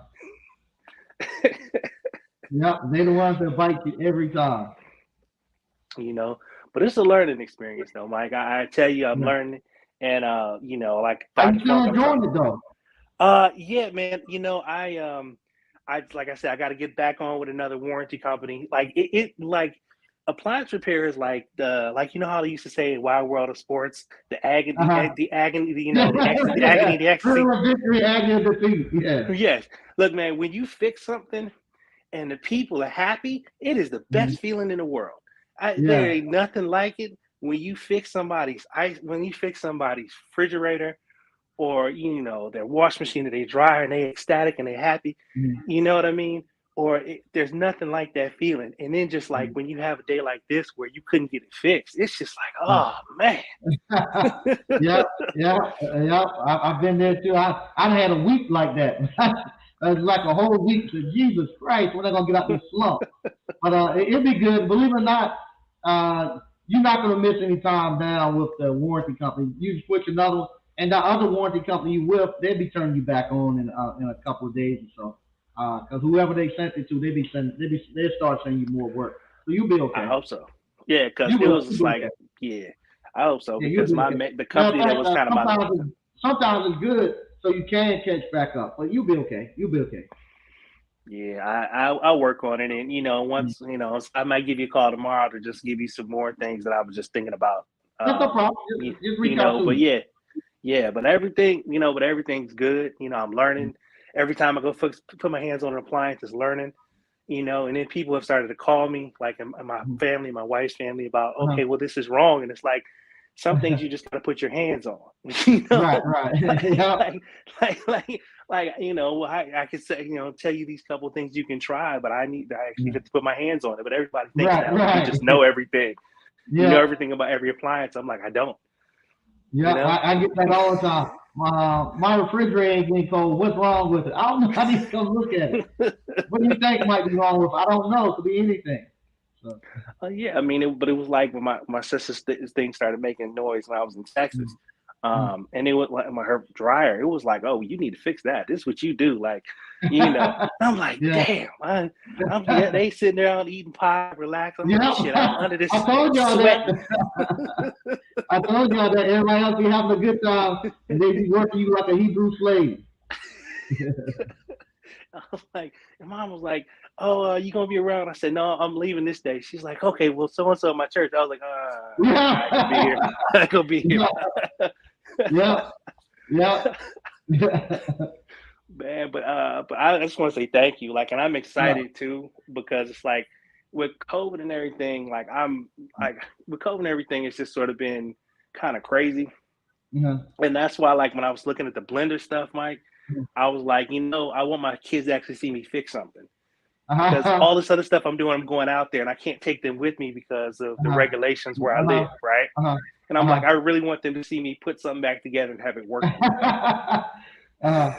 Yep, they the ones that bite you every time. You know, but it's a learning experience though, Mike. I tell you, I'm learning, and you know, like I'm still enjoying it though. Yeah, man. I like I said, I got to get back on with another warranty company. Like like appliance repair is like how they used to say in Wild World of Sports, the agony, Uh-huh. the agony, Yeah, the ecstasy, the agony, the ecstasy. Thrill of victory, agony of defeat. Yeah. Yes. Look, man, when you fix something and the people are happy, it is the Mhm. best feeling in the world. There Yeah. ain't nothing like it when you fix somebody's ice, when you fix somebody's refrigerator or their wash machine or they dryer and they ecstatic and they happy. Mhm. You know what I mean? Or there's nothing like that feeling. And then just like Mhm. when you have a day like this where you couldn't get it fixed, it's just like, oh man. Yeah, yeah, yeah. I've been there too. I had a week like that. It was like a whole week. To Jesus Christ, when I gonna get out this slump? But it'll be good. Believe it or not, you're not gonna miss any time down with the warranty company. You switch another one, and the other warranty company you with, they'll be turning you back on in a couple of days or so. Because whoever they sent it to, they'll start sending you more work. So you'll be I okay. hope so. Yeah, because You it will. was You'll just be like, okay. yeah, I hope so Yeah, you'll because be okay. the Matter of company that fact, was kind of my sometimes it's good so you can catch back up, but you'll be okay. You'll be okay. yeah, I'll work on it, and Mm. once I might give you a call tomorrow to just give you some more things that I was just thinking about. That's no problem. Just reach out to But me. yeah, but everything's good. I'm learning every time I go put my hands on an appliance, it's learning. And then people have started to call me, like in my family, my wife's family, about Uh-huh. okay, well, this is wrong, and it's like some things you just got to put your hands on, Right, right. Yeah. like, I could say, tell you these couple of things you can try, but I actually get to put my hands on it. But everybody thinks Right, now that you right. just know everything, Yeah, everything about every appliance. I'm like, I don't, yeah. you know. I get that all the time. My refrigerator ain't getting cold. What's wrong with it? I don't know. I need to come look at it. What do you think might be wrong with it? I don't know. It could be anything. So, Yeah, I mean, but it was like when my sister's thing started making noise when I was in mm, Texas, mm. and it was like her dryer. It was like, oh, you need to fix that. This is what you do, like, And I'm like, Yeah. damn, yeah, they sitting there out eating pie, relaxing. I'm Yeah. like, shit, I'm under this I told y'all sweating. that. I told y'all that everybody else be having a good time and they be working you like a Hebrew slave. I was like, and mom was like, oh, you gonna be around? I said, no, I'm leaving this day. She's like, okay, well, so and so at my church. I was like, I ain't gonna be here. Yeah. I ain't gonna be here. Yeah. Yeah. Yeah. Man, but I just want to say thank you. Like, and I'm Yeah. excited too because it's like with COVID and everything. Like, I'm like with COVID and everything, it's just sort of been kind of crazy, Yeah. and that's why, like, when I was looking at the blender stuff, Mike, Yeah. I was like, I want my kids to actually see me fix something because Uh-huh. all this other stuff I'm doing, I'm going out there and I can't take them with me because of the Uh-huh. regulations where I Uh-huh. live, right? Uh-huh. And I'm Uh-huh. like, I really want them to see me put something back together and have it working. Uh-huh.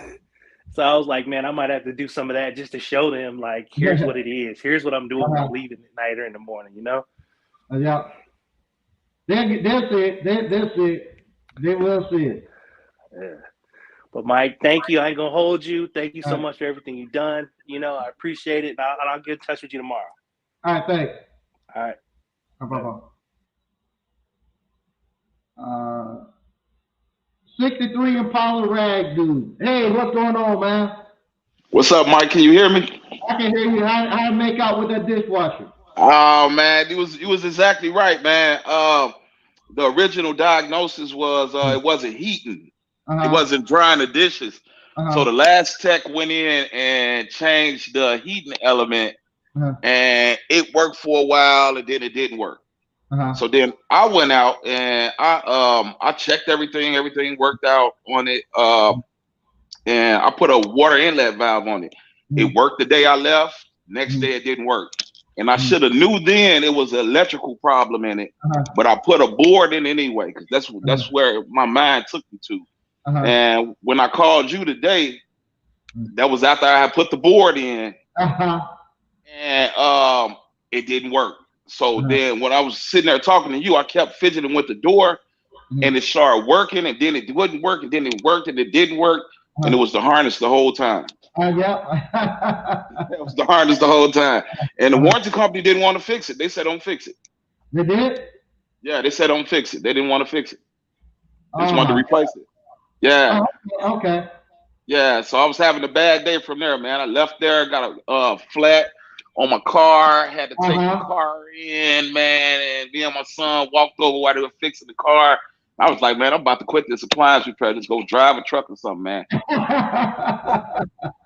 So I was like, man, I might have to do some of that just to show them, like, here's what it is. Here's what I'm doing when Uh-huh. I'm leaving at night or in the morning. Yeah. They'll see it. They'll see it. They will see it. Yeah. But Mike, thank you. I ain't gonna hold you. Thank you All so right. much for everything you've done. I appreciate it. And I'll get in touch with you tomorrow. All right. Thanks. All right. Bye-bye. 63 Impala Rag dude. Hey, what's going on, man? What's up, Mike? Can you hear me? I can hear you. How to make out with that dishwasher? Oh man, you was exactly right, man. The original diagnosis was it wasn't heating, it Uh-huh. wasn't drying the dishes. So Uh-huh. the last tech went in and changed the heating element, Uh-huh. and it worked for a while, and then it didn't work. Uh-huh. So then I went out and I checked everything worked out on it. And I put a water inlet valve on it. It worked the day I left. Next day it didn't work. And I should have knew then it was an electrical problem in it. Uh-huh. But I put a board in anyway, because that's Uh-huh. where my mind took me to. Uh-huh. And when I called you today, that was after I had put the board in, Uh-huh. and it didn't work. So then when I was sitting there talking to you, I kept fidgeting with the door, and it started working, and then it wouldn't work, and then it worked, and it didn't work, and it was the harness the whole time. Yeah. It was the harness the whole time. And the warranty company didn't want to fix it. They said don't fix it. They did? Yeah, they said don't fix it. They didn't want to fix it. They just Oh wanted to my replace God. it. Yeah. Oh, okay. Yeah, so I was having a bad day from there, man. I left there, got a flat on my car, had to take the car in, man, and me and my son walked over while they were fixing the car. I was like, man, I'm about to quit this appliance repair. Just go drive a truck or something, man.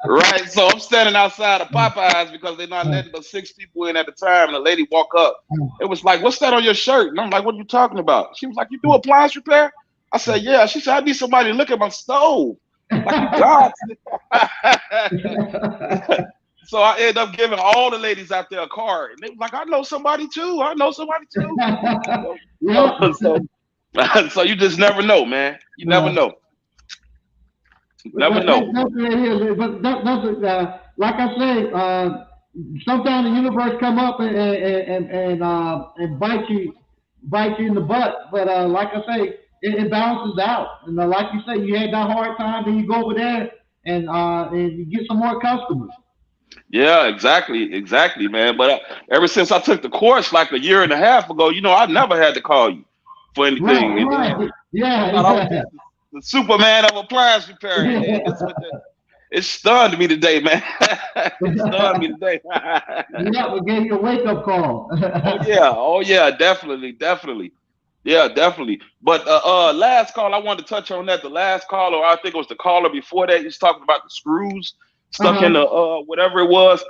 Right, so I'm standing outside of Popeyes because they're not letting but 6 people in at the time. And the lady walk up. It was like, what's that on your shirt? And I'm like, what are you talking about? She was like, you do appliance repair? I said, yeah. She said, I need somebody to look at my stove. Like, God. So I ended up giving all the ladies out there a card. And they was like, I know somebody too. I know somebody too. So you just never know, man. You never know. You never know. But that's like I say, sometimes the universe come up and bite you in the butt. But like I say, it balances out. And like you say, you had that hard time, then you go over there and you get some more customers. Yeah, exactly, man. But ever since I took the course like a year and a half ago, I never had to call you for anything. Right. Yeah. The Superman of appliance repair. It stunned me today, man. It stunned me today. Yeah, we gave you a wake-up call. Oh yeah, definitely. Yeah, definitely. But last call, I wanted to touch on that. The last call, or I think it was the caller before that, he was talking about the screws stuck in the whatever it was.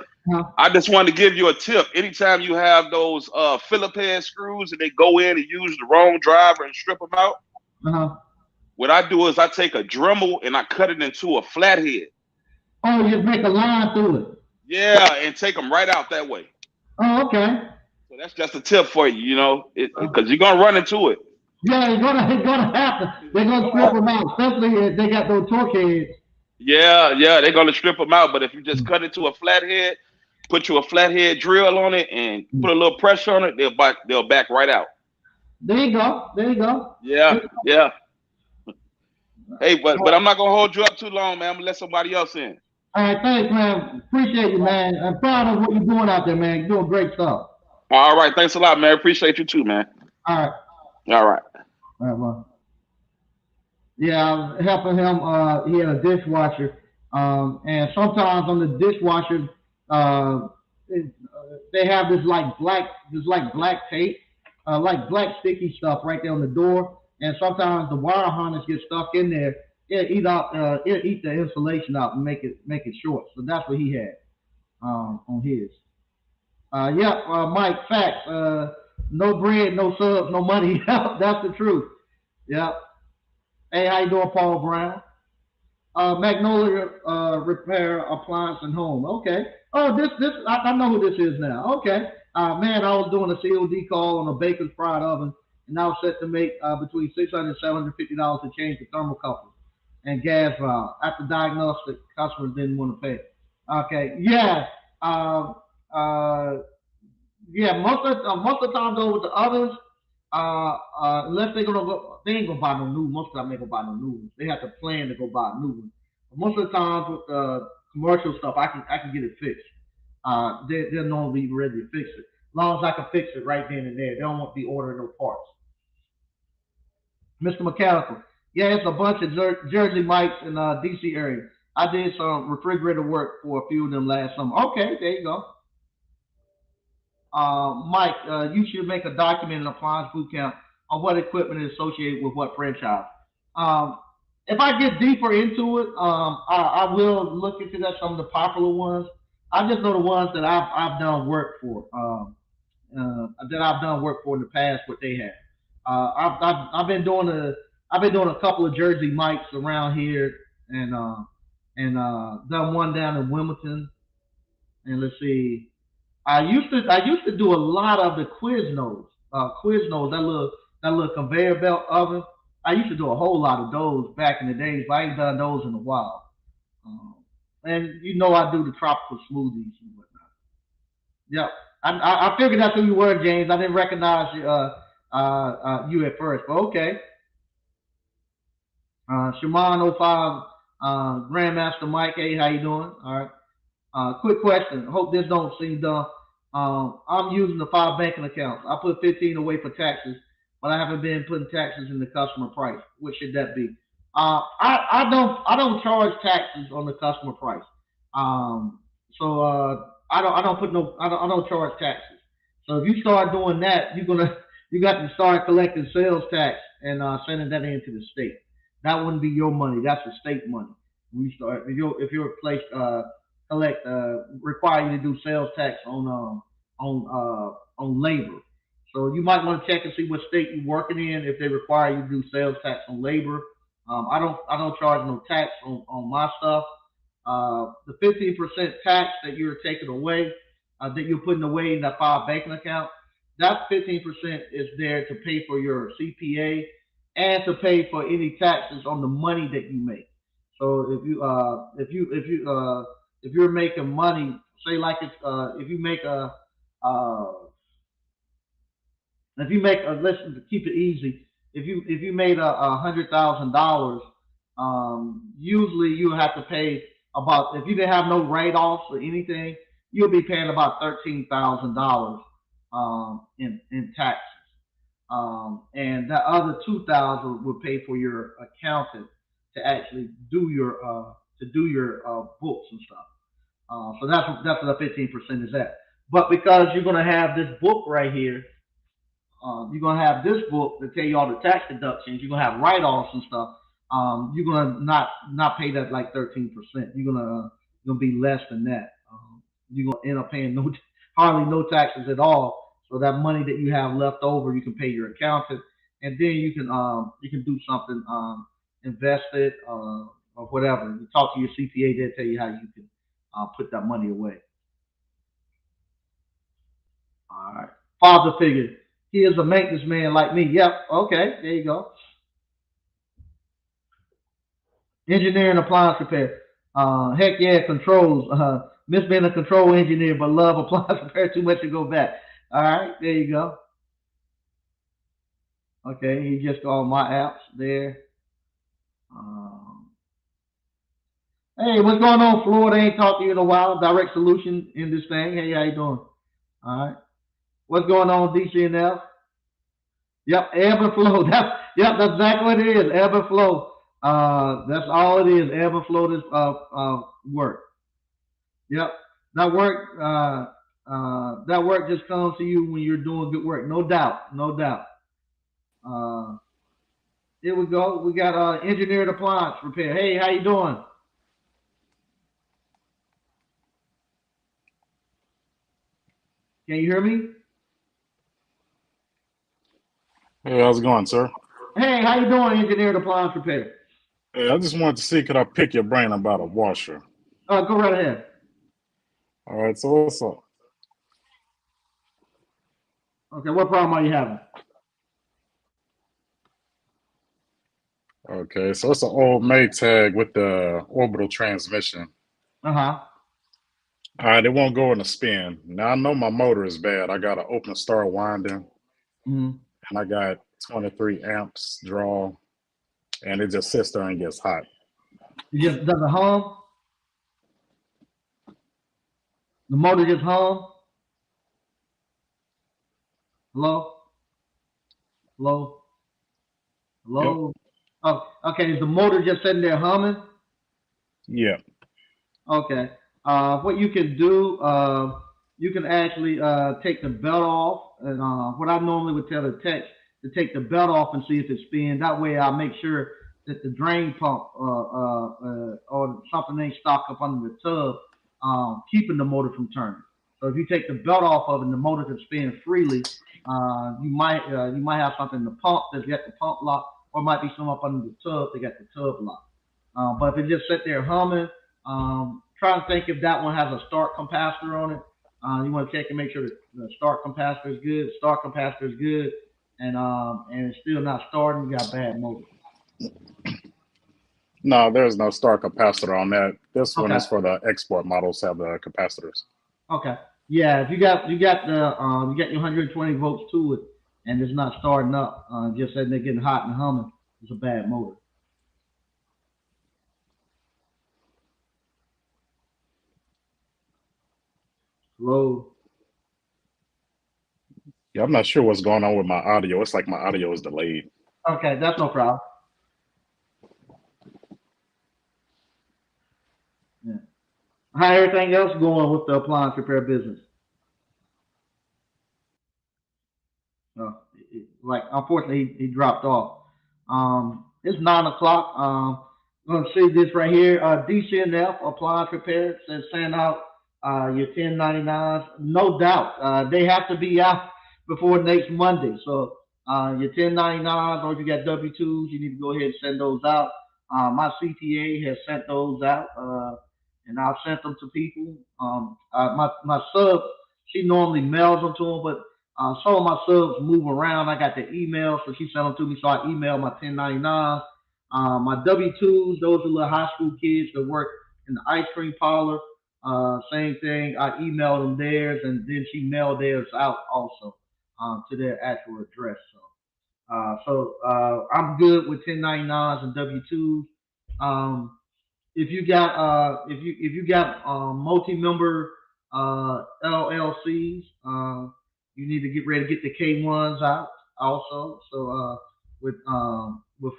I just wanted to give you a tip. Anytime you have those Phillip head screws and they go in and use the wrong driver and strip them out, what I do is I take a Dremel and I cut it into a flathead. Oh, you make a line through it. Yeah, and take them right out that way. Oh, okay. So that's just a tip for you, because you're gonna run into it. Yeah, you're gonna have to. They're gonna strip them out, especially if they got those torque heads. Yeah, they're gonna strip them out. But if you just cut it to a flathead, put you a flathead drill on it, and put a little pressure on it, they'll back right out. There you go. Yeah. Hey, but I'm not gonna hold you up too long, man. I'm gonna let somebody else in. All right, thanks, man. Appreciate you, man. I'm proud of what you're doing out there, man. You're doing great stuff. All right, thanks a lot, man. Appreciate you too, man. All right, well. Yeah, I was helping him. He had a dishwasher, and sometimes on the dishwasher, they have this black tape, like black sticky stuff right there on the door. And sometimes the wire harness gets stuck in there. It'll eat the insulation out and make it short. So that's what he had on his. Mike, facts. No bread, no subs, no money. That's the truth. Yep. Hey, how you doing, Paul Brown? Magnolia Repair Appliance and Home. Okay. Oh, this I know who this is now. Okay. Man, I was doing a COD call on a baker's fried oven, and I was set to make between $600 and $750 to change the thermocouple and gas valve. After diagnostic, customers didn't want to pay. Okay. Yeah. Most of the time though with the others, unless they ain't gonna buy no new. Most of the time they gonna buy no new ones. They have to plan to go buy a new one. But most of the times with commercial stuff, I can get it fixed. They're normally ready to fix it. As long as I can fix it right then and there. They don't want to be ordering no parts. Mr. Mechanical. Yeah, it's a bunch of Jersey Mikes in DC area. I did some refrigerator work for a few of them last summer. Okay, there you go. Mike, you should make a documented appliance boot camp on what equipment is associated with what franchise. If I get deeper into it, I will look into that. Some of the popular ones. I just know the ones that I've done work for. That I've done work for in the past. What they have. I've been doing a couple of Jersey Mikes around here, and done one down in Wilmington. And let's see. I used to do a lot of the Quiznos, that little conveyor belt oven. I used to do a whole lot of those back in the days, but I ain't done those in a while. And I do the tropical smoothies and whatnot. Yep, I figured that's who you were, James. I didn't recognize you at first, but okay. Shimon 05, Grandmaster Mike, hey, how you doing? All right. Quick question. Hope this don't seem dumb. I'm using the 5 banking accounts. I put 15 away for taxes, but I haven't been putting taxes in the customer price. What should that be? I don't charge taxes on the customer price. I don't put no I don't charge taxes. So if you start doing that, you got to start collecting sales tax and sending that into the state. That wouldn't be your money. That's the state money. We start if your place collect require you to do sales tax on labor. So you might want to check and see what state you're working in if they require you to do sales tax on labor. I don't charge no tax on my stuff. The 15% tax that you're taking away, that you're putting away in that file banking account, that 15% is there to pay for your CPA and to pay for any taxes on the money that you make. So if you're making money, say like it's if you make a uh, if you make a listen to keep it easy, if you made $100,000, usually you have to pay about if you didn't have no write offs or anything, you'll be paying about $13,000 in taxes. And that other 2,000 will pay for your accountant to actually do your books and stuff. So that's what the 15% is at. But because you're gonna have this book right here, you're gonna have this book to tell you all the tax deductions. You're gonna have write-offs and stuff. You're gonna not pay that like 13%. You're gonna be less than that. You're gonna end up paying no hardly no taxes at all. So that money that you have left over, you can pay your accountant, and then you can do something, invest it or whatever. You talk to your CPA, they'll tell you how you can put that money away. All right. Father figure. He is a maintenance man like me. Yep. Okay. There you go. Engineering appliance repair. Heck yeah, controls. Miss being a control engineer, but love appliance repair too much to go back. All right. There you go. Okay. He just got all my apps there. Um, hey, what's going on, Florida? Ain't talked to you in a while. Direct solution in this thing. Hey, how you doing? All right. What's going on, DCNL? Yep, ebb and flow. That's exactly what it is. Ebb and flow. That's all it is. Ebb and flow. This work. Yep, that work. That work just comes to you when you're doing good work. No doubt. No doubt. Uh, here we go. We got engineered appliance repair. Hey, how you doing? Can you hear me? Hey, how's it going, sir? Hey, how you doing, engineered appliance repair? Hey, I just wanted to see, could I pick your brain about a washer? Go right ahead. All right, so what's up? Okay, what problem are you having? Okay, so it's an old Maytag with the orbital transmission. Uh huh. All right, it won't go in a spin. Now I know my motor is bad. I got an open star winding, Mm-hmm. and I got 23 amps draw, and it just sits there and gets hot. It just does it hum. The motor just hum. Hello, hello, Yep. hello. Oh, okay. Is the motor just sitting there humming? Yeah. Okay. What you can do, you can actually take the belt off, and what I normally would tell the tech to take the belt off and see if it's spinning. That way, I'll make sure that the drain pump or something ain't stuck up under the tub, keeping the motor from turning. So if you take the belt off of it and the motor can spin freely, you might have something in the pump that's got the pump lock, or it might be some up under the tub that got the tub lock. But if it just sit there humming, try to think if that one has a start capacitor on it. You want to check and make sure that the start capacitor is good. The start capacitor is good, and it's still not starting. You got bad motor. No, there's no star capacitor on that. This one Okay. is for the export models have the capacitors. Okay. Yeah. If you got your 120 volts to it, and it's not starting up, just sitting there getting hot and humming, it's a bad motor. Low. Yeah, I'm not sure what's going on with my audio. It's like my audio is delayed. Okay, that's no problem. How everything else going with the appliance repair business? Like unfortunately he dropped off. It's 9 o'clock. I'm gonna see this right here. DCNF appliance repair says send out your 1099s. No doubt, they have to be out before next Monday. So your 1099s or if you got W2s, you need to go ahead and send those out. My CTA has sent those out, and I've sent them to people. My sub, she normally mails them to them, but some of my subs move around. I got the email, so she sent them to me. So I emailed my 1099s. My W-2s, those are little high school kids that work in the ice cream parlor. Same thing. I emailed them theirs, and then she mailed theirs out also to their actual address. So I'm good with 1099s and W-2s. Um, if you got multi-member LLCs, you need to get ready to get the K1s out also. So with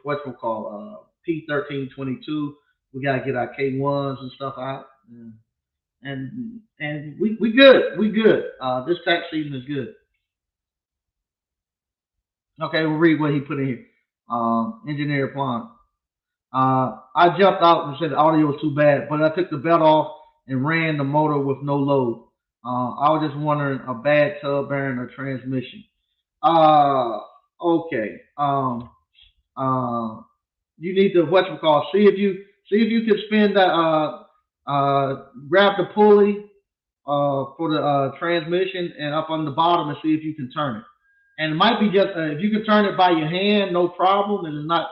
what we'll call P1322, we gotta get our K1s and stuff out. And we good. We good. This tax season is good. Okay, we'll read what he put in here. Engineer Plan. I jumped out and said the audio was too bad, but I took the belt off and ran the motor with no load. I was just wondering a bad tub bearing or transmission. Uh, okay. You need to what you call see if you can spin that grab the pulley for the transmission and up on the bottom and see if you can turn it. And it might be just if you can turn it by your hand, no problem. And it's not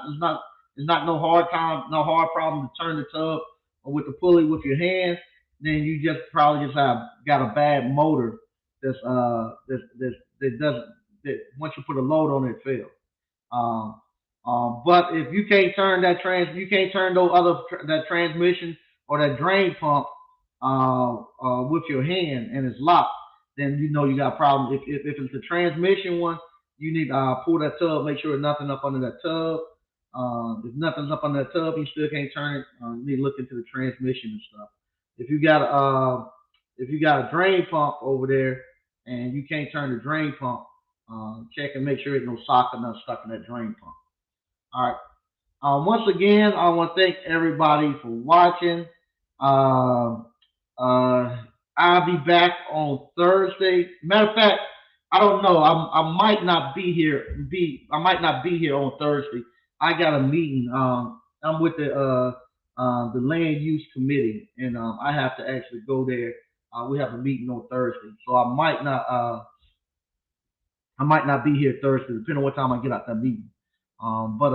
no hard time, no hard problem to turn the tub or with the pulley with your hand. Then you just probably just have got a bad motor that doesn't that once you put a load on it, it fails. But if you can't turn you can't turn those that transmission or that drain pump with your hand and it's locked, then you know you got a problem. If it's a transmission one, you need to pull that tub, make sure there's nothing up under that tub. If nothing's up under that tub, you still can't turn it. You need to look into the transmission and stuff. If you got a drain pump over there and you can't turn the drain pump, check and make sure there's no socket not stuck in that drain pump. All right. Once again, I want to thank everybody for watching. Uh, I'll be back on Thursday. Matter of fact, I don't know. I might not be here. I might not be here on Thursday. I got a meeting. I'm with the land use committee, and I have to actually go there. We have a meeting on Thursday, so I might not be here Thursday, depending on what time I get out that meeting. But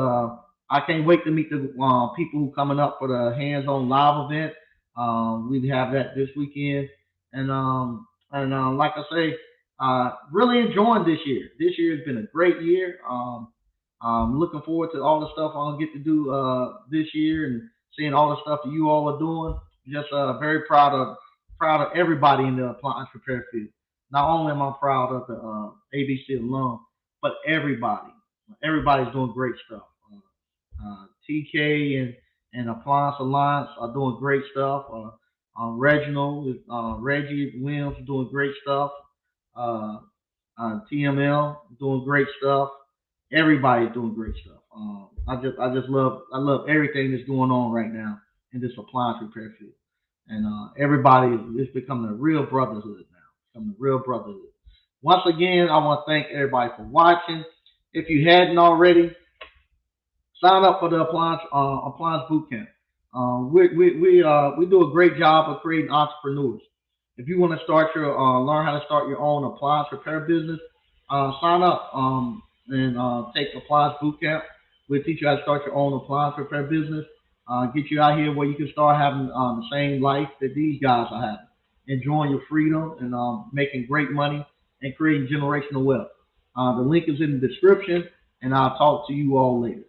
I can't wait to meet the people who coming up for the hands-on live event. We have that this weekend, and like I say, really enjoying this year. This year has been a great year. I'm looking forward to all the stuff I'll get to do this year and seeing all the stuff that you all are doing. Just very proud of everybody in the appliance repair field. Not only am I proud of the ABC alum, but everybody. Everybody's doing great stuff. TK and Appliance Alliance are doing great stuff. Reginald, Reggie Williams are doing great stuff. Uh, TML doing great stuff. Everybody's doing great stuff. I love everything that's going on right now in this appliance repair field, and everybody is becoming a real brotherhood now. Becoming a real brotherhood. Once again, I want to thank everybody for watching. If you hadn't already, sign up for the appliance boot camp. We do a great job of creating entrepreneurs. If you want to start learn how to start your own appliance repair business, sign up and take appliance boot camp. We'll teach you how to start your own appliance repair business. Get you out here where you can start having the same life that these guys are having, enjoying your freedom and making great money and creating generational wealth. The link is in the description, and I'll talk to you all later.